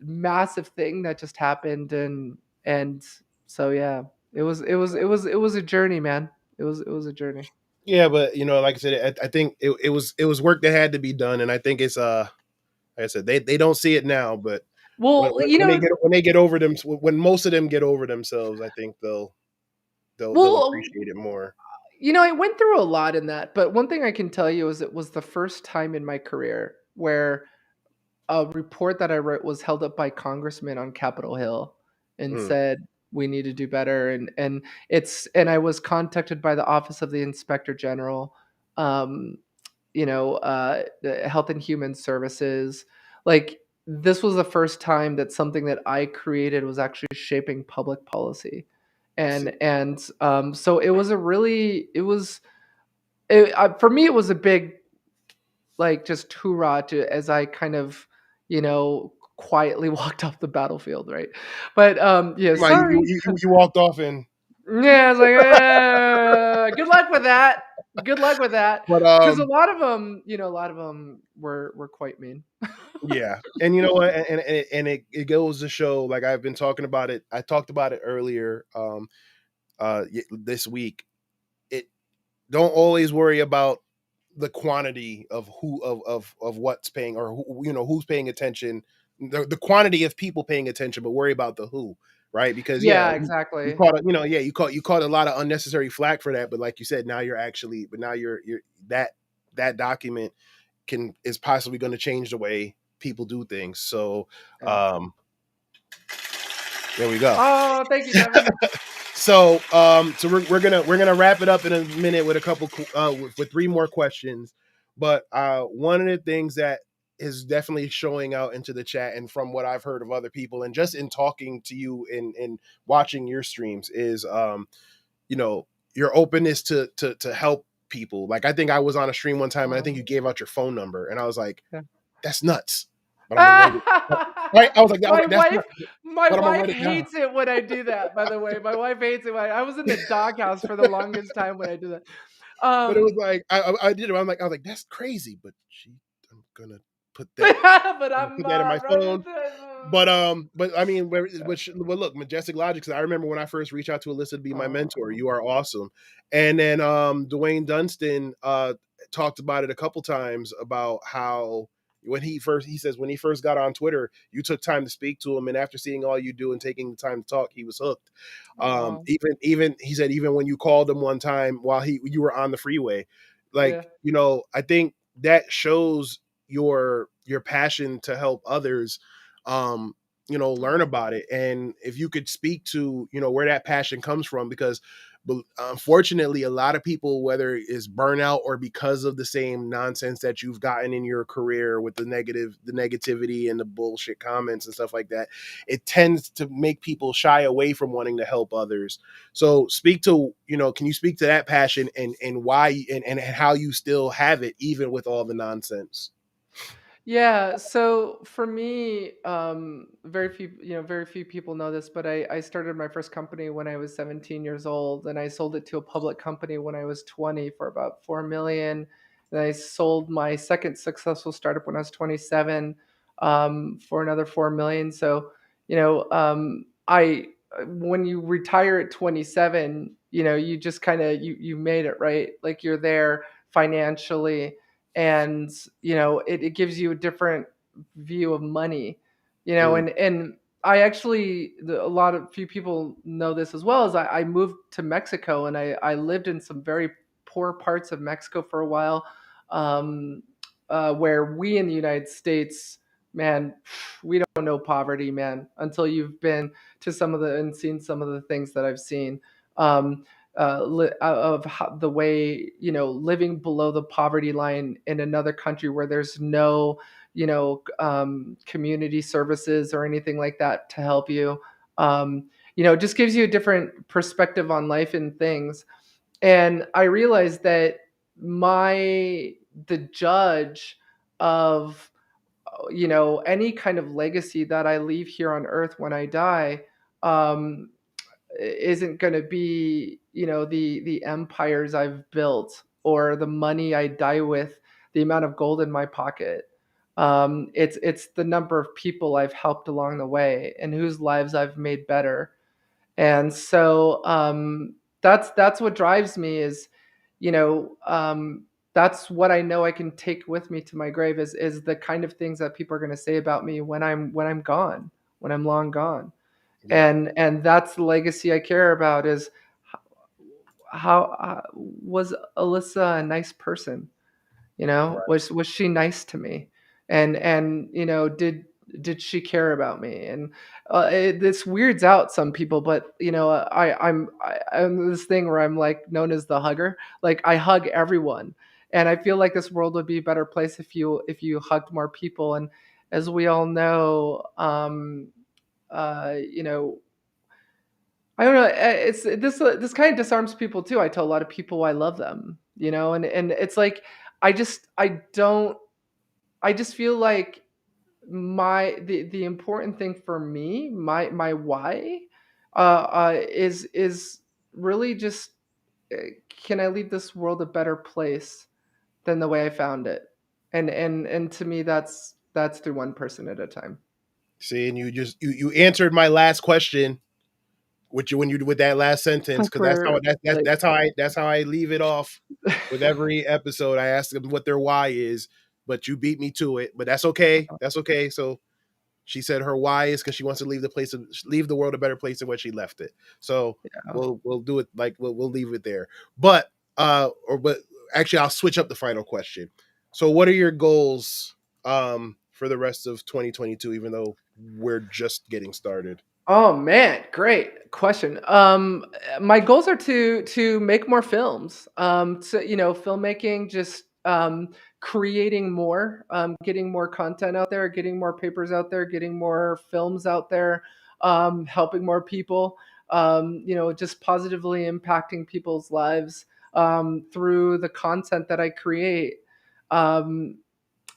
massive thing that just happened. And so, yeah, it was a journey, man. It was a journey. Yeah, but like I said, I think it was work that had to be done, and I think it's like I said, they don't see it now, but when, Well, when, when they get over them, when most of them get over themselves, I think they'll well, appreciate it more. I went through a lot in that, but one thing I can tell you is it was the first time in my career where a report that I wrote was held up by congressmen on Capitol Hill and Mm. said we need to do better. And I was contacted by the Office of the Inspector General, um, the Health and Human Services. Like, this was the first time that something that I created was actually shaping public policy. See, And so it was a really it was for me, it was a big, like, just hoorah, to as I kind of, quietly walked off the battlefield, right? But yeah, Come on, sorry. you walked off and Yeah, I was like, good luck with that. Good luck with that. but Because a lot of them were quite mean. yeah, and you know what, and it goes to show, like I've been talking about it. I talked about it earlier, this week. It Don't always worry about the quantity of of what's paying, or who's paying attention, the quantity of people paying attention, but worry about the who, right? Because yeah, Yeah, you exactly. caught you caught a lot of unnecessary flack for that, but like you said, now you're that document is possibly going to change the way people do things. So Yeah. um there we go. Oh, thank you, Devin. So we're gonna wrap it up in a minute with a couple with three more questions. But one of the things that is definitely showing out into the chat, and from what I've heard of other people, and just in talking to you and watching your streams, is you know, your openness to help people. Like I think I was on a stream one time, and I think Oh, you gave out your phone number, and I was like, yeah. that's nuts. But I'm gonna write it. Right? I was my like, that's wife nuts. my But I'm gonna wife write it down. hates it when I do that, by the way. My wife hates it when I was in the doghouse for the longest time when I do that. But it was Um like I did it. I was like, that's crazy. But I'm gonna put that but I'm gonna I'm put that in my running phone. to it. But I mean, Yeah. well, look, Majestic Logic. 'Cause I remember when I first reached out to Alissa to be my mentor. Oh, You are awesome. And then Dwayne Dunstan talked about it a couple times about how he says when he first got on Twitter, you took time to speak to him, and after seeing all you do and taking the time to talk, he was hooked. oh, Even he said even when you called him one time while you were on the freeway, yeah. like I think that shows your passion to help others um learn Oh. about it, and if you could speak to where that passion comes from, because unfortunately a lot of people, whether it's burnout or because of the same nonsense that you've gotten in your career with the negativity and the bullshit comments and stuff like that, it tends to make people shy away from wanting to help others. So speak to can you speak to that passion and why and how you still have it even with all the nonsense? Yeah, so for me, very few people know this, but I started my first company when I was 17 years old, and I sold it to a public company when I was 20 for about 4 million. And I sold my second successful startup when I was 27, for another 4 million. So, I when you retire at 27, you just kind of you made it, right? Like you're there financially, and it gives you a different view of money, Mm, and I actually, a lot of few people know this as well, as I moved to Mexico, and I lived in some very poor parts of Mexico for a while, um, where we in the United States, man, we don't know poverty, man, until you've been to some of the and seen some of the things that I've seen. Um, of how, the way living below the poverty line in another country where there's no community services or anything like that to help you. It just gives you a different perspective on life and things. And I realized that the judge of any kind of legacy that I leave here on earth when I die, um, isn't going to be the empires I've built or the money I die with, the amount of gold in my pocket. It's the number of people I've helped along the way and whose lives I've made better. And so that's what drives me, is you know that's what I know I can take with me to my grave, is the kind of things that people are going to say about me when I'm gone, when I'm long gone. yeah. And that's the legacy I care about, is how was Alissa a nice person? Was she nice to me? And did she care about me? And this weirds out some people, but I'm this thing where I'm like known as the hugger. Like I hug everyone, and I feel like this world would be a better place if you hugged more people. And as we all know, uh, you know, I don't know. It's this kind of disarms people too. I tell a lot of people I love them, and it's like I don't. I just feel like the important thing for me, my why, is really just, uh, can I leave this world a better place than the way I found it? And to me, that's through one person at a time. See, and you answered my last question with you when you with that last sentence, because that's how For like, that's how I leave it off with every episode. I ask them what their why is, but you beat me to it. But that's okay. That's okay. So she said her why is because she wants to leave the world a better place than where she left it. So we'll do it like we'll leave it there. But but actually I'll switch up the final question. So what are your goals for the rest of 2022, even though we're just getting started? Oh man, great question. My goals are to make more films. So filmmaking, just creating more, getting more content out there, getting more papers out there, getting more films out there, helping more people, just positively impacting people's lives through the content that I create. Um,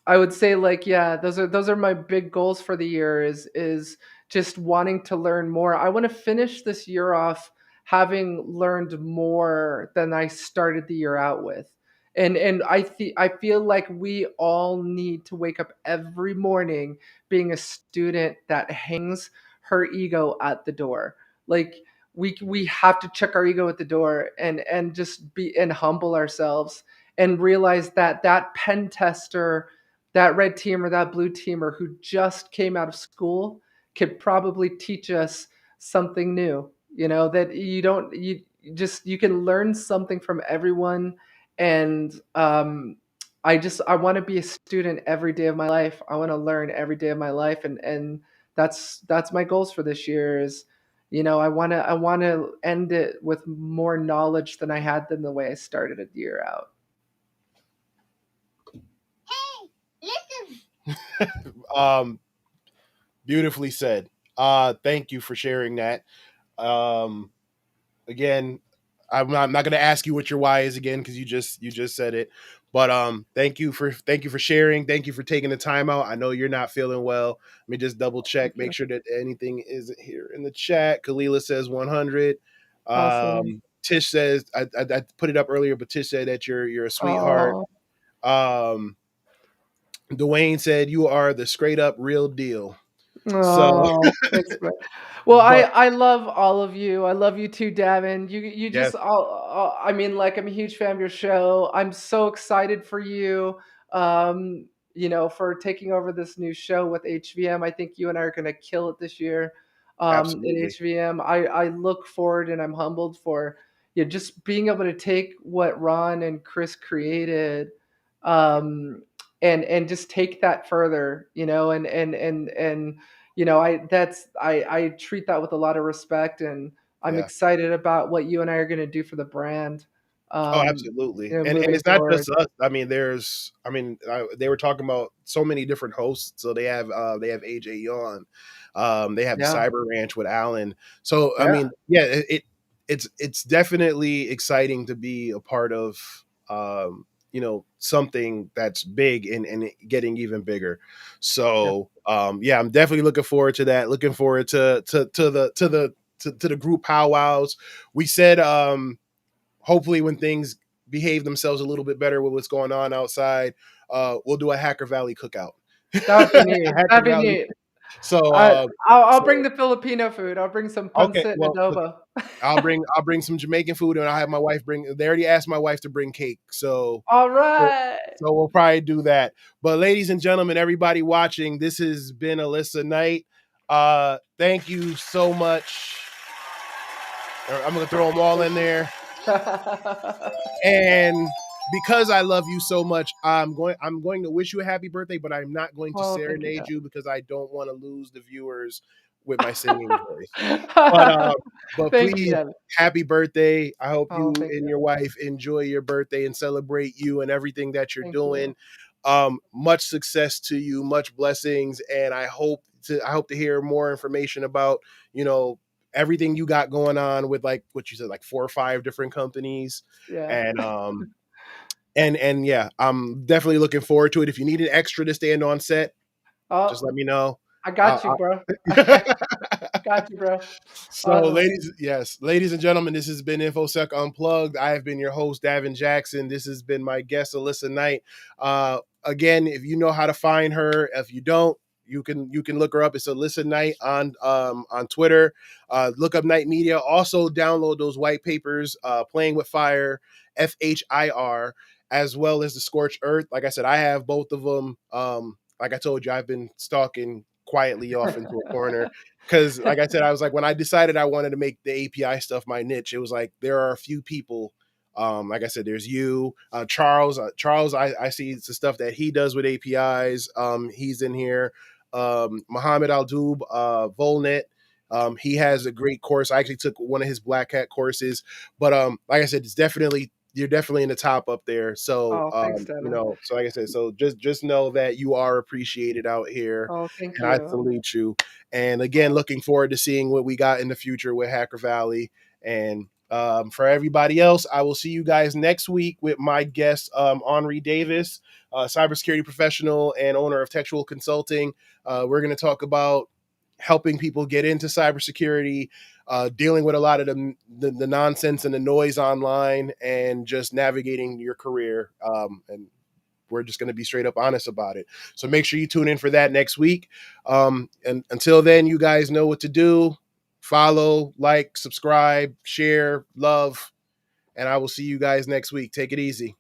I would say like, yeah, those are my big goals for the year is just wanting to learn more. I want to finish this year off having learned more than I started the year out with. And I feel like we all need to wake up every morning being a student that hangs her ego at the door. Like we have to check our ego at the door and just be and humble ourselves and realize that that pen tester, that red teamer, that blue teamer who just came out of school could probably teach us something new. That you don't, you can learn something from everyone. And I want to be a student every day of my life. I want to learn every day of my life. And that's my goals for this year is, I want to end it with more knowledge than I had than the way I started a year out. Beautifully said. Thank you for sharing that. Um, Again, I'm not going to ask you what your why is again because you just said it. But thank you for sharing. Thank you for taking the time out. I know you're not feeling well. Let me just double check, Thank make you. sure that anything isn't here in the chat. Kalila says 100. Awesome. Tish says I put it up earlier, but Tish said that you're a sweetheart. Oh, Um, Dwayne said you are the straight up real deal. So, oh, thanks, man. Well, I but I love all of you. I love you too, Davin. You yes, just all I mean, like I'm a huge fan of your show. I'm so excited for you. For taking over this new show with HVM. I think you and I are gonna kill it this year. In absolutely. HVM. I look forward and I'm humbled for just being able to take what Ron and Chris created, and just take that further, and I treat that with a lot of respect, and I'm Yeah. excited about what you and I are going to do for the brand, Oh, absolutely. And moving it's not forward. just us. I mean, they were talking about so many different hosts. So they have AJ on. They have the Yeah, Cyber Ranch with Alan. So I yeah, mean, yeah, it's definitely exciting to be a part of something that's big and getting even bigger. yeah. So yeah, I'm definitely looking forward to that. Looking forward to the group powwows. We said hopefully when things behave themselves a little bit better with what's going on outside, we'll do a Hacker Valley cookout. That would be neat. Hacker That'd be Valley. neat. So, I'll bring so the Filipino food. I'll bring some okay. pancit and Well, look, adobo. I'll bring some Jamaican food, and I'll have my wife bring. They already asked my wife to bring cake, so All so right. so we'll probably do that. But ladies and gentlemen, everybody watching, this has been Alissa Knight. Thank you so much. I'm gonna throw them all Thank in you. there. And because I love you so much, I'm going to wish you a happy birthday, but I'm not going to Oh, thank you, serenade Dad. you because I don't want to lose the viewers with my singing voice. But but Thank you, please, Dad. happy birthday. I hope Oh, you thank and you. your wife enjoy your birthday and celebrate you and everything that you're Thank you. doing. Much success to you, much blessings, and I hope to hear more information about, you know, everything you got going on with like what you said, like 4 or 5 different companies. Yeah. And and yeah, I'm definitely looking forward to it. If you need an extra to stand on set, just Oh, let me know. I got you, bro. I Got you, bro. So, Awesome. ladies and gentlemen, this has been InfoSec Unplugged. I have been your host, Davin Jackson. This has been my guest, Alissa Knight. Again, if you know how to find her, if you don't, you can look her up. It's Alissa Knight on Twitter. Look up Knight Media. Also, download those white papers, Playing with Fire, FHIR, as well as the Scorched Earth. Like I said, I have both of them. Like I told you, I've been stalking quietly off into a corner because like I said, I was like, when I decided I wanted to make the API stuff my niche, it was like there are a few people. Like I said, there's you, Charles. Charles, I see the stuff that he does with APIs. He's in here. Mohammed Al Dub, Volnet. He has a great course. I actually took one of his Black Hat courses, but like I said, it's definitely you're definitely in the top up there. So, Oh, thanks, Dana. so like I said, so just know that you are appreciated out here, Oh, thank and I you. salute you. And again, looking forward to seeing what we got in the future with Hacker Valley. And for everybody else, I will see you guys next week with my guest, Henri Davis, cybersecurity professional and owner of Textual Consulting. We're going to talk about helping people get into cybersecurity, dealing with a lot of the nonsense and the noise online, and just navigating your career. And we're just going to be straight up honest about it. So make sure you tune in for that next week. And until then, you guys know what to do. Follow, like, subscribe, share, love, and I will see you guys next week. Take it easy.